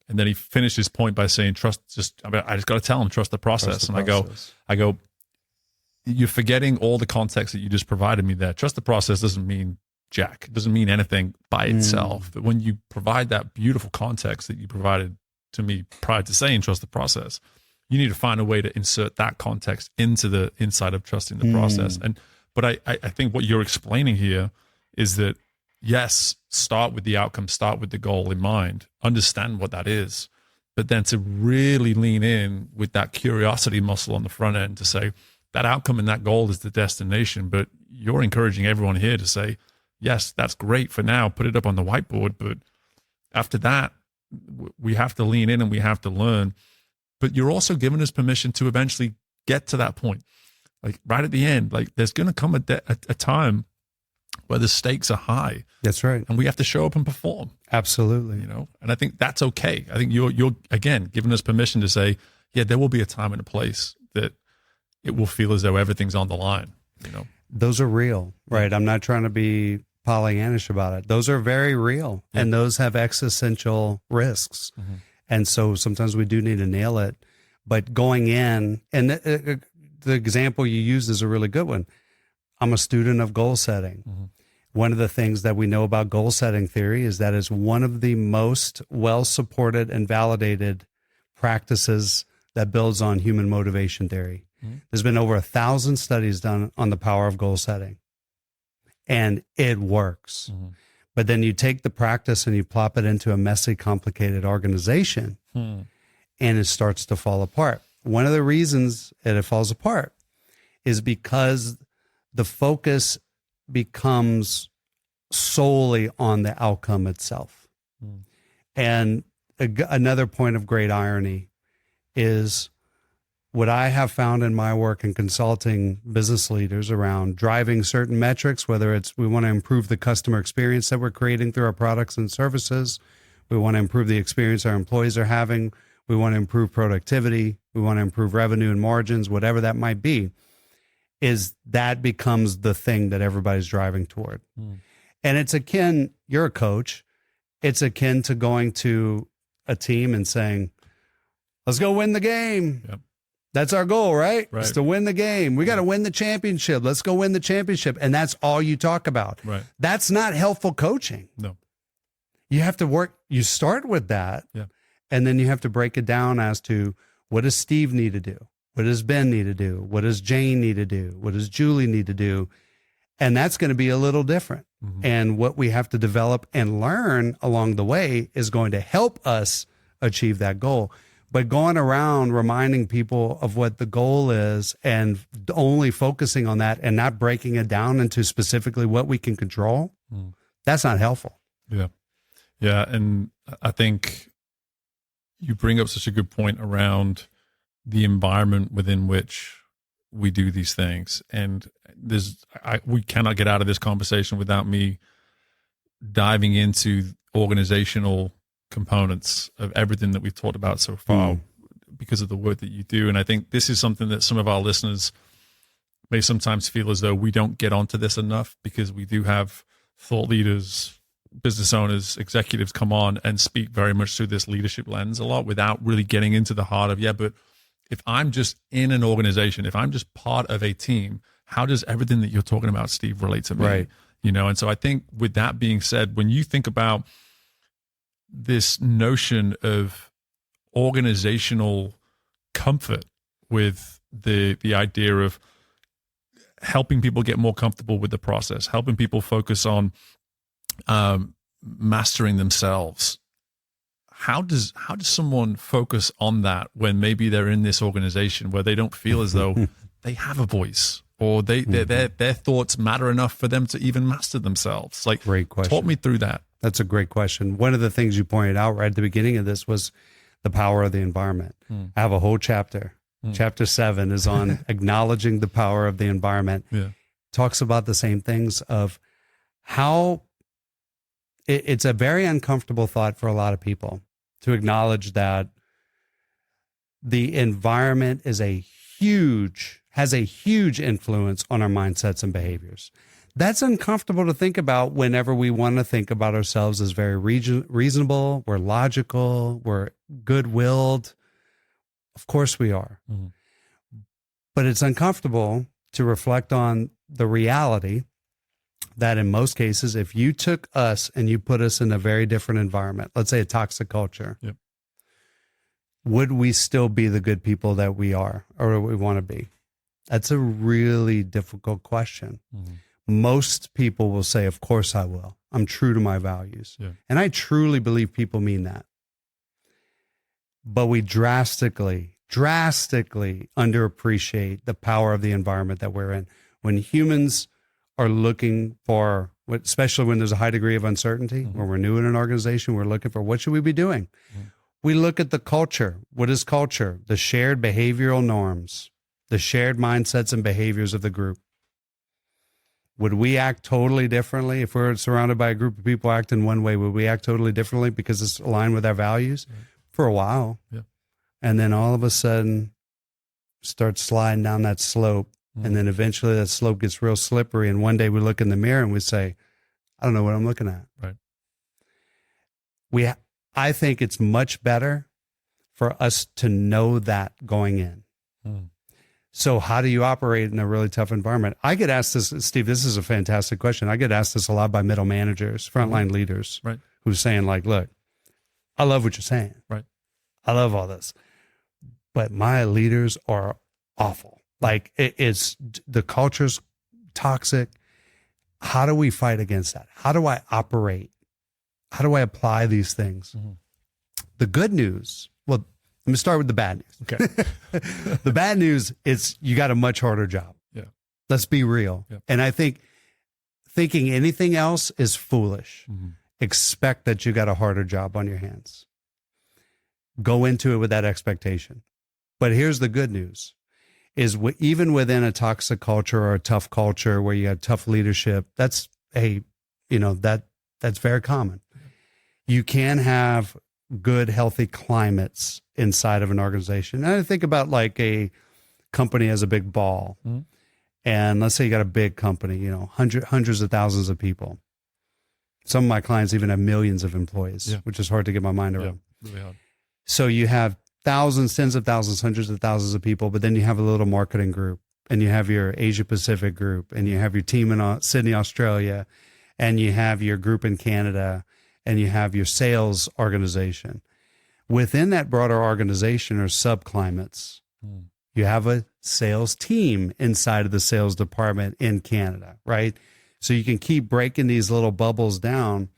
And then he finished his point by saying, I just got to tell him, trust the process. Trust the process. I go, you're forgetting all the context that you just provided me there. Trust the process doesn't mean jack. It doesn't mean anything by itself. But when you provide that beautiful context that you provided to me prior to saying trust the process, you need to find a way to insert that context into the inside of trusting the process. But I think what you're explaining here is that, yes, start with the outcome, start with the goal in mind, understand what that is, but then to really lean in with that curiosity muscle on the front end to say that outcome and that goal is the destination. But you're encouraging everyone here to say, yes, that's great for now, put it up on the whiteboard, but after that, we have to lean in and we have to learn. But you're also giving us permission to eventually get to that point. Like right at the end, like there's going to come a time where the stakes are high. That's right. And we have to show up and perform. Absolutely. You know, and I think that's okay. I think you're again, giving us permission to say, yeah, there will be a time and a place that it will feel as though everything's on the line, you know. Those are real, right? I'm not trying to be Pollyannish about it. Those are very real, and those have existential risks. And so sometimes we do need to nail it. But going in, and the example you used is a really good one. I'm a student of goal setting. One of the things that we know about goal setting theory is that it's one of the most well-supported and validated practices that builds on human motivation theory. There's been over 1,000 studies done on the power of goal setting, and it works. But then you take the practice and you plop it into a messy, complicated organization, and it starts to fall apart. One of the reasons that it falls apart is because the focus becomes solely on the outcome itself. And another point of great irony is what I have found in my work in consulting business leaders around driving certain metrics, whether it's we want to improve the customer experience that we're creating through our products and services, we want to improve the experience our employees are having, we want to improve productivity, we want to improve revenue and margins, whatever that might be, is that becomes the thing that everybody's driving toward. And it's akin, you're a coach, it's akin to going to a team and saying, let's go win the game. Yep. That's our goal, right? Right. It's to win the game. We got to win the championship. Let's go win the championship. And that's all you talk about. Right. That's not helpful coaching. No. You have to work, you start with that. Yeah. And then you have to break it down as to what does Steve need to do? What does Ben need to do? What does Jane need to do? What does Julie need to do? And that's going to be a little different. And what we have to develop and learn along the way is going to help us achieve that goal. But going around reminding people of what the goal is and only focusing on that and not breaking it down into specifically what we can control, that's not helpful. Yeah. Yeah. And I think you bring up such a good point around the environment within which we do these things. And we cannot get out of this conversation without me diving into organizational components of everything that we've talked about so far because of the work that you do. And I think this is something that some of our listeners may sometimes feel as though we don't get onto this enough, because we do have thought leaders, business owners, executives come on and speak very much through this leadership lens a lot without really getting into the heart of, but if I'm just in an organization, if I'm just part of a team, how does everything that you're talking about, Steve, relate to me? Right. You know, and so I think with that being said, when you think about this notion of organizational comfort with the idea of helping people get more comfortable with the process, helping people focus on mastering themselves, how does someone focus on that when maybe they're in this organization where they don't feel as though they have a voice, or their thoughts matter enough for them to even master themselves? Like, great question. Talk me through that. That's a great question. One of the things you pointed out right at the beginning of this was the power of the environment. I have a whole chapter. Chapter 7 is on acknowledging the power of the environment. Talks about the same things of how it's a very uncomfortable thought for a lot of people. to acknowledge that the environment has a huge influence on our mindsets and behaviors. That's uncomfortable to think about whenever we want to think about ourselves as very reasonable, we're logical, we're good-willed. Of course we are. Mm-hmm. But it's uncomfortable to reflect on the reality that in most cases, if you took us and you put us in a very different environment, let's say a toxic culture, yep. would we still be the good people that we are or we want to be? That's a really difficult question. Mm-hmm. Most people will say, of course I will. I'm true to my values. Yeah. And I truly believe people mean that. But we drastically underappreciate the power of the environment that we're in. When humans are looking for, especially when there's a high degree of uncertainty, mm-hmm. when we're new in an organization, we're looking for what should we be doing? Mm-hmm. We look at the culture. What is culture? The shared behavioral norms, the shared mindsets and behaviors of the group. Would we act totally differently if we're surrounded by a group of people acting one way? Would we act totally differently because it's aligned with our values? Right. For a while. Yeah. And then all of a sudden start sliding down that slope. Mm. And then eventually that slope gets real slippery. And one day we look in the mirror and we say, I don't know what I'm looking at. Right. I think it's much better for us to know that going in. Mm. So how do you operate in a really tough environment? I get asked this, Steve, this is a fantastic question. I get asked this a lot by middle managers, frontline leaders, right, who's saying like, look, I love what you're saying. Right. I love all this, but my leaders are awful. Like it's the culture's toxic. How do we fight against that? How do I operate? How do I apply these things? Mm-hmm. The good news, well, let me start with the bad news. Okay. The bad news is you got a much harder job. Yeah. Let's be real. Yeah. And I think thinking anything else is foolish. Mm-hmm. Expect that you got a harder job on your hands. Go into it with that expectation. But here's the good news is even within a toxic culture or a tough culture where you have tough leadership, that's very common. You can have good, healthy climates inside of an organization. And I think about like a company as a big ball. Mm-hmm. And let's say you got a big company, hundreds of thousands of people. Some of my clients even have millions of employees, which is hard to get my mind around. Yeah, really hard. So you have thousands, tens of thousands, hundreds of thousands of people, but then you have a little marketing group, and you have your Asia Pacific group, and you have your team in Sydney, Australia, and you have your group in Canada, and you have your sales organization. Within that broader organization are subclimates. Mm. You have a sales team inside of the sales department in Canada, right? So you can keep breaking these little bubbles down.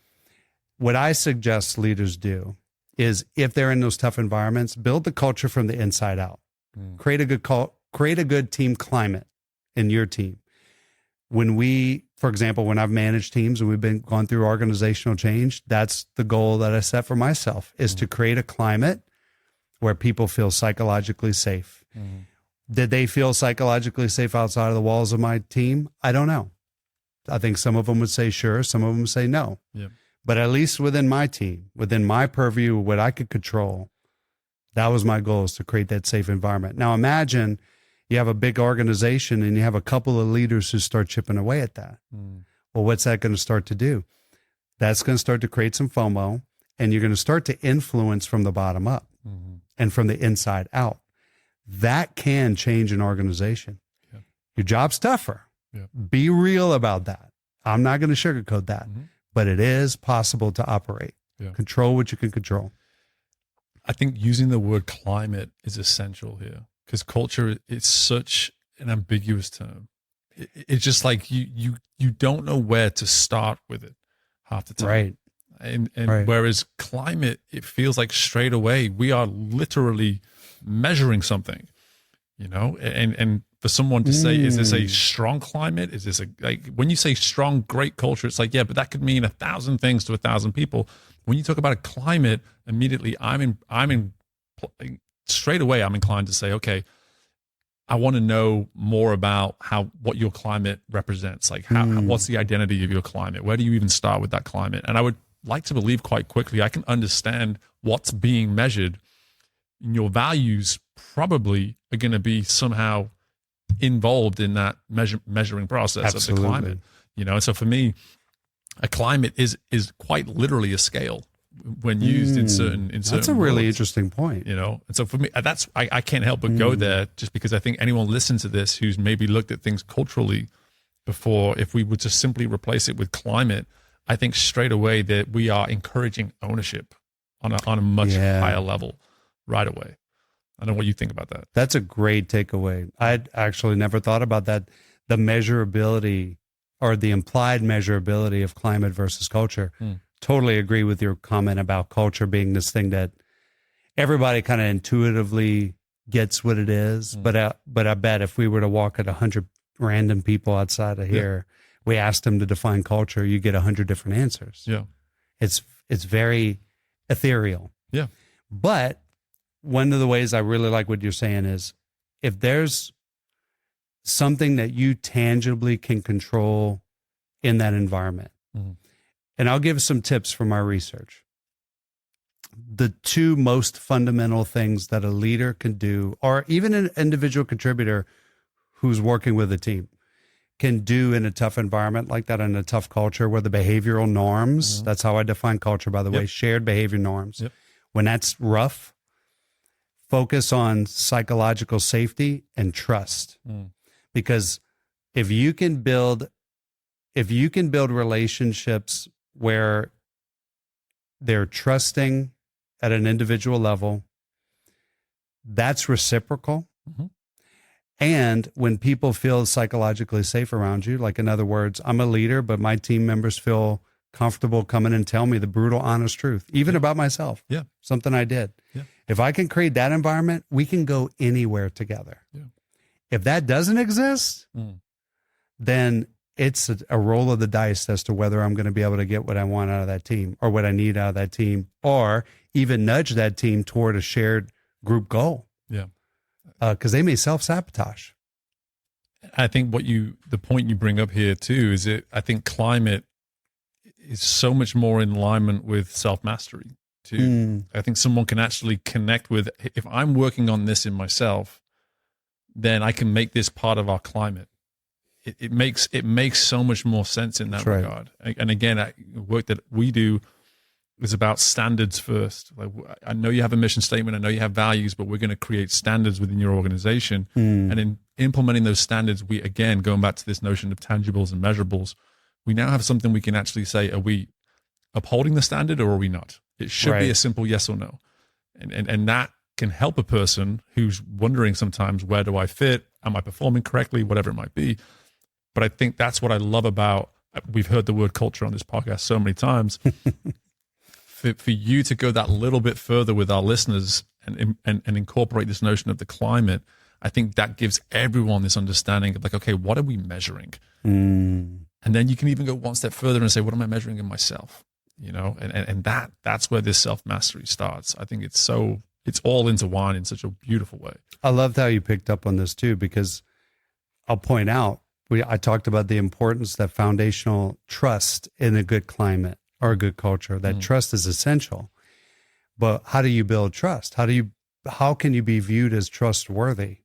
What I suggest leaders do is if they're in those tough environments, build the culture from the inside out. Mm. Create a good team climate in your team. For example, when I've managed teams and we've gone through organizational change, that's the goal that I set for myself is to create a climate where people feel psychologically safe. Mm. Did they feel psychologically safe outside of the walls of my team? I don't know. I think some of them would say sure, some of them would say no. Yep. But at least within my team, within my purview, what I could control, that was my goal, is to create that safe environment. Now imagine you have a big organization and you have a couple of leaders who start chipping away at that. Mm. Well, what's that going to start to do? That's going to start to create some FOMO, and you're going to start to influence from the bottom up and from the inside out. That can change an organization. Yeah. Your job's tougher. Yeah. Be real about that. I'm not going to sugarcoat that, but it is possible to operate. Yeah. Control what you can control. I think using the word climate is essential here, because culture is such an ambiguous term. It's just like you don't know where to start with it half the time. Right. And right. Whereas climate, it feels like straight away we are literally measuring something, and for someone to say, is this a strong climate? Is this when you say strong, great culture, it's like, yeah, but that could mean 1,000 things to 1,000 people. When you talk about a climate, immediately straight away, I'm inclined to say, okay, I want to know more about what your climate represents. Like what's the identity of your climate? Where do you even start with that climate? And I would like to believe quite quickly I can understand what's being measured, and your values probably are going to be somehow involved in that measuring process of the climate. And so for me, a climate is quite literally a scale when used in certain That's a really interesting point. And so for me, I can't help but go there, just because I think anyone listening to this who's maybe looked at things culturally before, if we were to simply replace it with climate, I think straight away that we are encouraging ownership on a much higher level right away. I don't know what you think about that. That's a great takeaway. I'd actually never thought about that. The measurability or the implied measurability of climate versus culture. Totally agree with your comment about culture being this thing that everybody kind of intuitively gets what it is. But I bet if we were to walk at 100 random people outside of here, we asked them to define culture, you get 100 different answers. Yeah. It's very ethereal. Yeah. But one of the ways I really like what you're saying is, if there's something that you tangibly can control in that environment, and I'll give some tips from my research. The two most fundamental things that a leader can do, or even an individual contributor who's working with a team, can do in a tough environment like that, in a tough culture, where the behavioral norms, that's how I define culture, by the way, shared behavior norms. When that's rough, focus on psychological safety and trust. Because if you can build relationships where they're trusting at an individual level, that's reciprocal. And when people feel psychologically safe around you, like in other words, I'm a leader, but my team members feel comfortable coming and tell me the brutal, honest truth, even about myself, something I did. If I can create that environment, we can go anywhere together. If that doesn't exist, then it's a roll of the dice as to whether I'm going to be able to get what I want out of that team, or what I need out of that team, or even nudge that team toward a shared group goal. Because they may self-sabotage. I think the point you bring up here too is I think climate is so much more in alignment with self-mastery too. I think someone can actually connect with, if I'm working on this in myself, then I can make this part of our climate. It makes so much more sense in that regard. And again, work that we do is about standards first. Like, I know you have a mission statement, I know you have values, but we're going to create standards within your organization. And in implementing those standards, we, again, going back to this notion of tangibles and measurables, we now have something we can actually say, are we upholding the standard or are we not? It should be a simple yes or no. And that can help a person who's wondering sometimes, where do I fit? Am I performing correctly? Whatever it might be. But I think that's what I love about, we've heard the word culture on this podcast so many times. For you to go that little bit further with our listeners and incorporate this notion of the climate, I think that gives everyone this understanding of like, okay, what are we measuring? And then you can even go one step further and say, what am I measuring in myself? And that's where this self-mastery starts. I think it's all intertwined in such a beautiful way. I loved how you picked up on this too, because I'll point out, I talked about the importance that foundational trust in a good climate or a good culture, that trust is essential. But how do you build trust? How can you be viewed as trustworthy?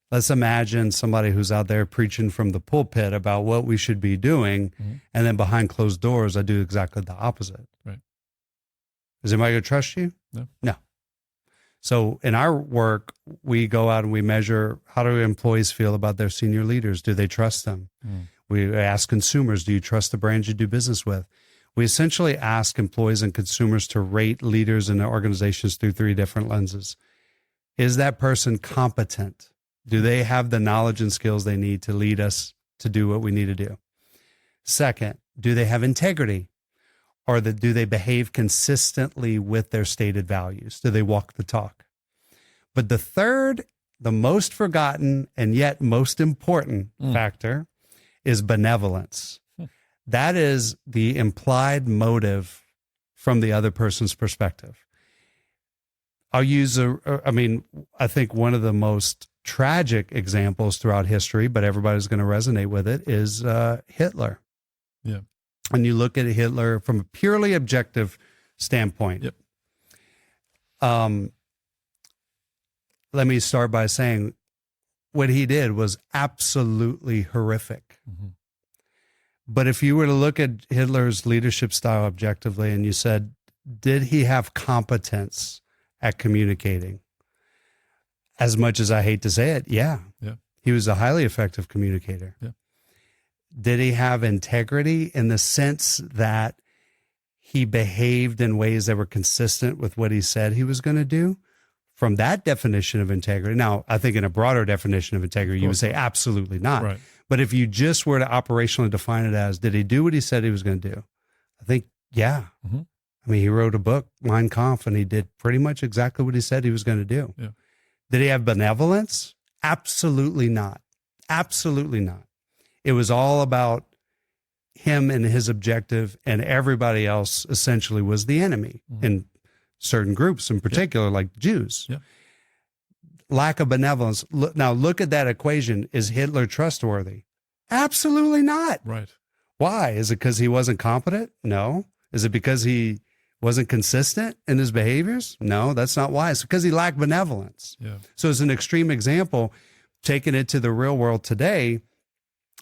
Let's imagine somebody who's out there preaching from the pulpit about what we should be doing, and then behind closed doors, I do exactly the opposite. Right. Is anybody going to trust you? No. So in our work, we go out and we measure, how do employees feel about their senior leaders? Do they trust them? We ask consumers, do you trust the brands you do business with? We essentially ask employees and consumers to rate leaders in their organizations through 3 different lenses. Is that person competent? Do they have the knowledge and skills they need to lead us to do what we need to do? Second, do they have integrity? Or do they behave consistently with their stated values? Do they walk the talk? But the third, the most forgotten and yet most important factor is benevolence. That is the implied motive from the other person's perspective. I'll use I think one of the most tragic examples throughout history, but everybody's going to resonate with it, is Hitler. and you look at Hitler from a purely objective standpoint. Yep. Let me start by saying what he did was absolutely horrific. Mm-hmm. But if you were to look at Hitler's leadership style objectively and you said, did he have competence at communicating? As much as I hate to say it, yeah. He was a highly effective communicator. Yeah. Did he have integrity in the sense that he behaved in ways that were consistent with what he said he was going to do? From that definition of integrity. Now, I think in a broader definition of integrity, you would say absolutely not. Right. But if you just were to operationally define it as, did he do what he said he was going to do? I think, yeah. Mm-hmm. I mean, he wrote a book, Mein Kampf, and he did pretty much exactly what he said he was going to do. Yeah. Did he have benevolence? Absolutely not. Absolutely not. It was all about him and his objective, and everybody else essentially was the enemy in certain groups, in particular, like Jews. Yeah. Lack of benevolence. Now, look at that equation. Is Hitler trustworthy? Absolutely not. Right. Why? Is it because he wasn't competent? No. Is it because he wasn't consistent in his behaviors? No, that's not why. It's because he lacked benevolence. Yeah. So as an extreme example, taking it to the real world today,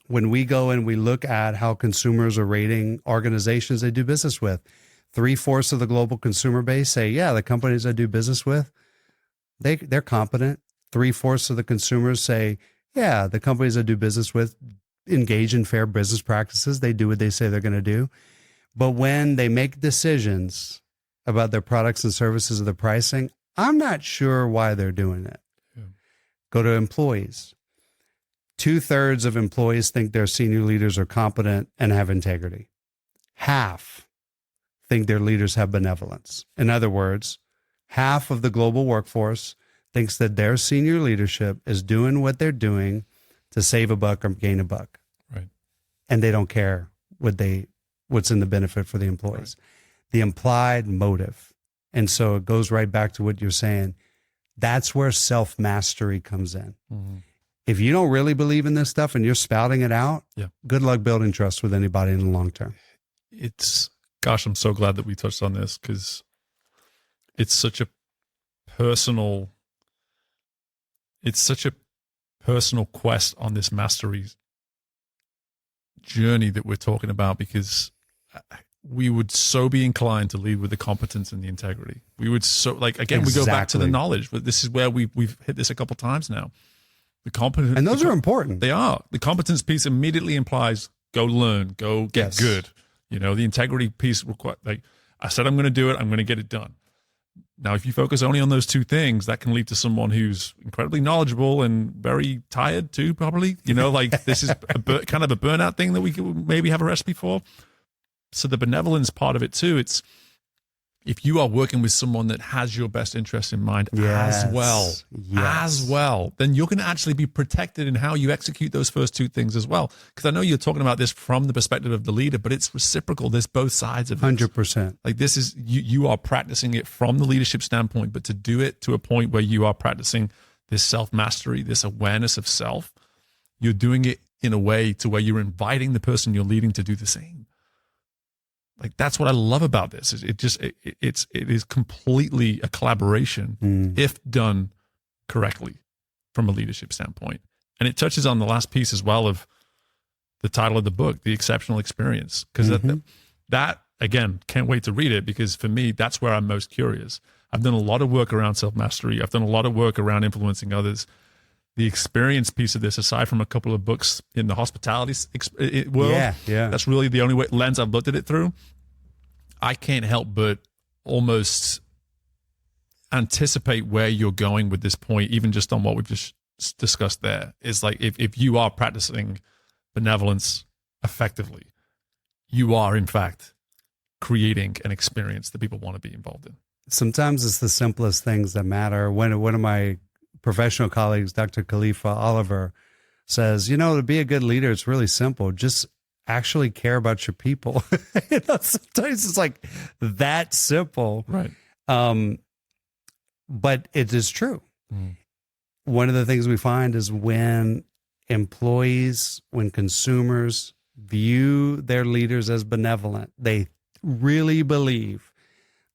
when we go and we look at how consumers are rating organizations they do business with, 3/4 of the global consumer base say, yeah, the companies I do business with, they're competent. 3/4 of the consumers say, yeah, the companies I do business with engage in fair business practices. They do what they say they're going to do. But when they make decisions about their products and services or the pricing, I'm not sure why they're doing it. Yeah. Go to employees. 2/3 of employees think their senior leaders are competent and have integrity. Half think their leaders have benevolence. In other words, half of the global workforce thinks that their senior leadership is doing what they're doing to save a buck or gain a buck. Right. And they don't care what's in the benefit for the employees. Right. The implied motive. And so it goes right back to what you're saying. That's where self-mastery comes in. Mm-hmm. If you don't really believe in this stuff and you're spouting it out, good luck building trust with anybody in the long term. Gosh, I'm so glad that we touched on this because it's such a personal quest on this mastery journey that we're talking about, because we would so be inclined to lead with the competence and the integrity. We would again, we go back to the knowledge, but this is where we've hit this a couple times now. The competence, and those are important. They are. The competence piece immediately implies go learn, go get good. The integrity piece like I said, I'm going to do it. I'm going to get it done. Now, if you focus only on those two things, that can lead to someone who's incredibly knowledgeable and very tired too, probably. This is kind of a burnout thing that we could maybe have a recipe for. So the benevolence part of it too, it's if you are working with someone that has your best interest in mind as well, then you're going to actually be protected in how you execute those first two things as well. Because I know you're talking about this from the perspective of the leader, but it's reciprocal. There's both sides of it. 100%. Like this is, you are practicing it from the leadership standpoint, but to do it to a point where you are practicing this self-mastery, this awareness of self, you're doing it in a way to where you're inviting the person you're leading to do the same. Like that's what I love about this. It is completely a collaboration if done correctly from a leadership standpoint. And it touches on the last piece as well of the title of the book, The Exceptional Experience. Because that, again, can't wait to read it, because for me, that's where I'm most curious. I've done a lot of work around self-mastery. I've done a lot of work around influencing others. The experience piece of this, aside from a couple of books in the hospitality world, that's really the only lens I've looked at it through. I can't help but almost anticipate where you're going with this point, even just on what we've just discussed there. Is like if you are practicing benevolence effectively, you are in fact creating an experience that people want to be involved in. Sometimes it's the simplest things that matter. One of my professional colleagues, Dr. Khalifa Oliver, says, to be a good leader, it's really simple. Just actually care about your people. Sometimes it's like that simple. Right. But it is true. One of the things we find is when employees, when consumers view their leaders as benevolent, they really believe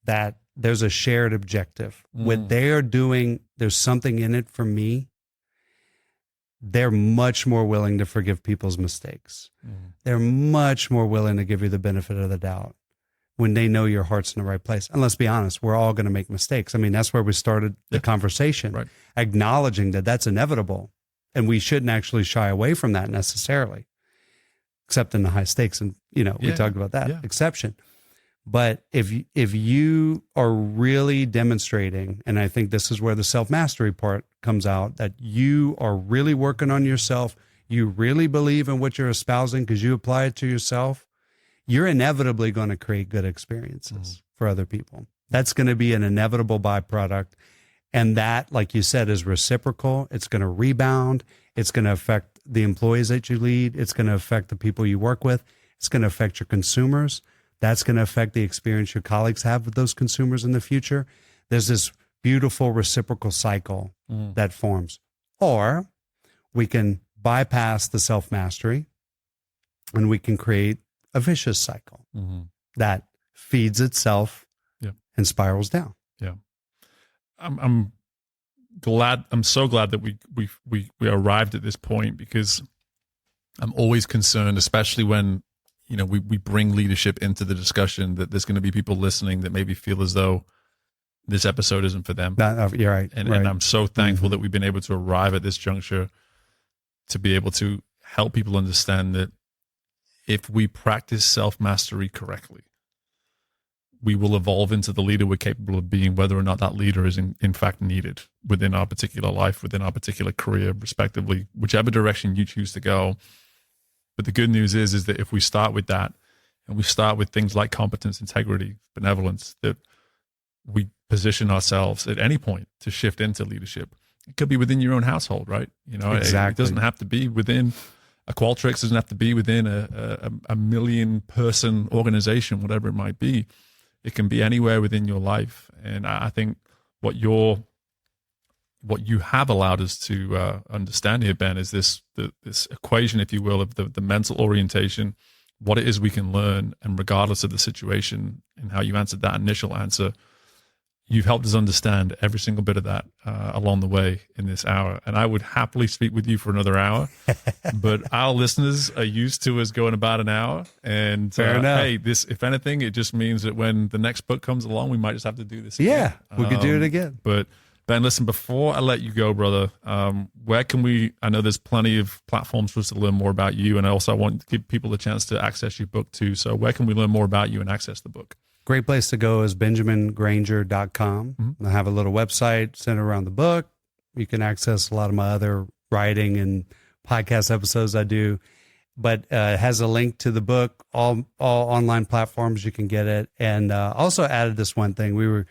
that there's a shared objective. What they are doing, there's something in it for me. They're much more willing to forgive people's mistakes. They're much more willing to give you the benefit of the doubt when they know your heart's in the right place. And let's be honest, we're all going to make mistakes. I mean, that's where we started the conversation, acknowledging that that's inevitable. And we shouldn't actually shy away from that necessarily, except in the high stakes. And, we talked about that exception. But if you are really demonstrating, and I think this is where the self-mastery part comes out, that you are really working on yourself, you really believe in what you're espousing because you apply it to yourself, you're inevitably going to create good experiences for other people. That's going to be an inevitable byproduct. And that, like you said, is reciprocal. It's going to rebound. It's going to affect the employees that you lead. It's going to affect the people you work with. It's going to affect your consumers. That's going to affect the experience your colleagues have with those consumers in the future. There's this beautiful reciprocal cycle that forms. Or we can bypass the self-mastery and we can create a vicious cycle that feeds itself and spirals down. Yeah. I'm so glad that we arrived at this point, because I'm always concerned, especially when we bring leadership into the discussion, that there's going to be people listening that maybe feel as though this episode isn't for them. You're right. And I'm so thankful that we've been able to arrive at this juncture to be able to help people understand that if we practice self-mastery correctly, we will evolve into the leader we're capable of being, whether or not that leader is in fact needed within our particular life, within our particular career, respectively, whichever direction you choose to go. But the good news is that if we start with that, and we start with things like competence, integrity, benevolence, that we position ourselves at any point to shift into leadership. It could be within your own household, right? Exactly. It doesn't have to be within a Qualtrics, doesn't have to be within a million-person organization, whatever it might be. It can be anywhere within your life. And I think what you have allowed us to understand here, Ben, is this equation, if you will, of the mental orientation, what it is we can learn, and regardless of the situation and how you answered that initial answer, you've helped us understand every single bit of that along the way in this hour. And I would happily speak with you for another hour, but our listeners are used to us going about an hour. And Fair enough. Hey, this, if anything, it just means that when the next book comes along, we might just have to do this again. Yeah, we could do it again. But Ben, listen, before I let you go, brother, where can I know there's plenty of platforms for us to learn more about you, and I also want to give people a chance to access your book too. So where can we learn more about you and access the book? Great place to go is benjamingranger.com. I have a little website centered around the book. You can access a lot of my other writing and podcast episodes I do, but it has a link to the book, all online platforms you can get it. And also added this one thing. We were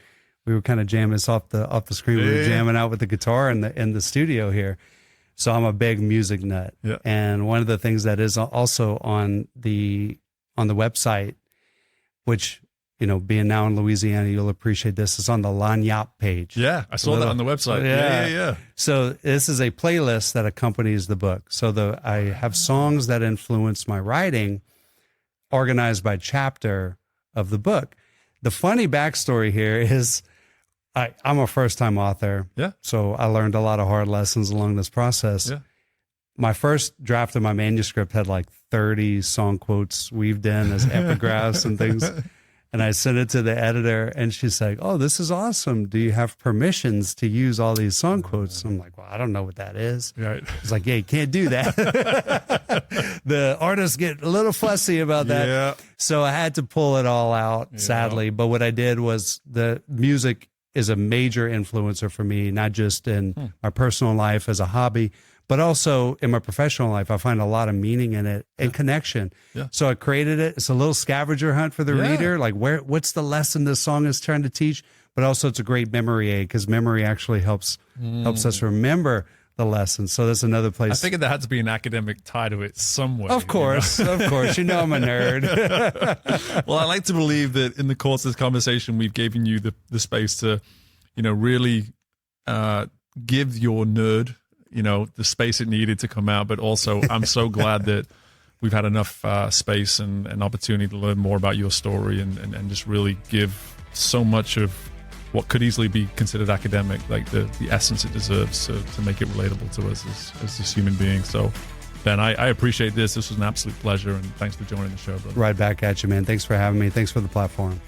kind of jamming this off the screen. We were jamming out with the guitar in the studio here. So I'm a big music nut. Yeah. And one of the things that is also on the website, which, being now in Louisiana, you'll appreciate this, is on the Lagniappe page. Yeah, I saw that on the website. Yeah. So this is a playlist that accompanies the book. So I have songs that influence my writing, organized by chapter of the book. The funny backstory here is I'm a first-time author. Yeah. So I learned a lot of hard lessons along this process. Yeah. My first draft of my manuscript had like 30 song quotes weaved in as epigraphs and things. And I sent it to the editor, and she's like, "Oh, this is awesome. Do you have permissions to use all these song quotes?" I'm like, "Well, I don't know what that is." Right. It's like, "Yeah, you can't do that." The artists get a little fussy about that. Yeah. So I had to pull it all out, sadly. But what I did was, the music is a major influencer for me, not just in my personal life as a hobby, but also in my professional life. I find a lot of meaning in it and connection. Yeah. So I created it. It's a little scavenger hunt for the reader. Like, what's the lesson this song is trying to teach? But also it's a great memory aid, because memory actually helps us remember the lesson. So that's another place. I figured there had to be an academic tie to it somewhere. Of course, of course. I'm a nerd. Well, I like to believe that in the course of this conversation, we've given you the space to, really give your nerd, the space it needed to come out. But also, I'm so glad that we've had enough space and opportunity to learn more about your story and just really give so much of what could easily be considered academic, like the essence it deserves to make it relatable to us as just human beings. So, Ben, I appreciate this. This was an absolute pleasure, and thanks for joining the show, brother. Right back at you, man. Thanks for having me. Thanks for the platform.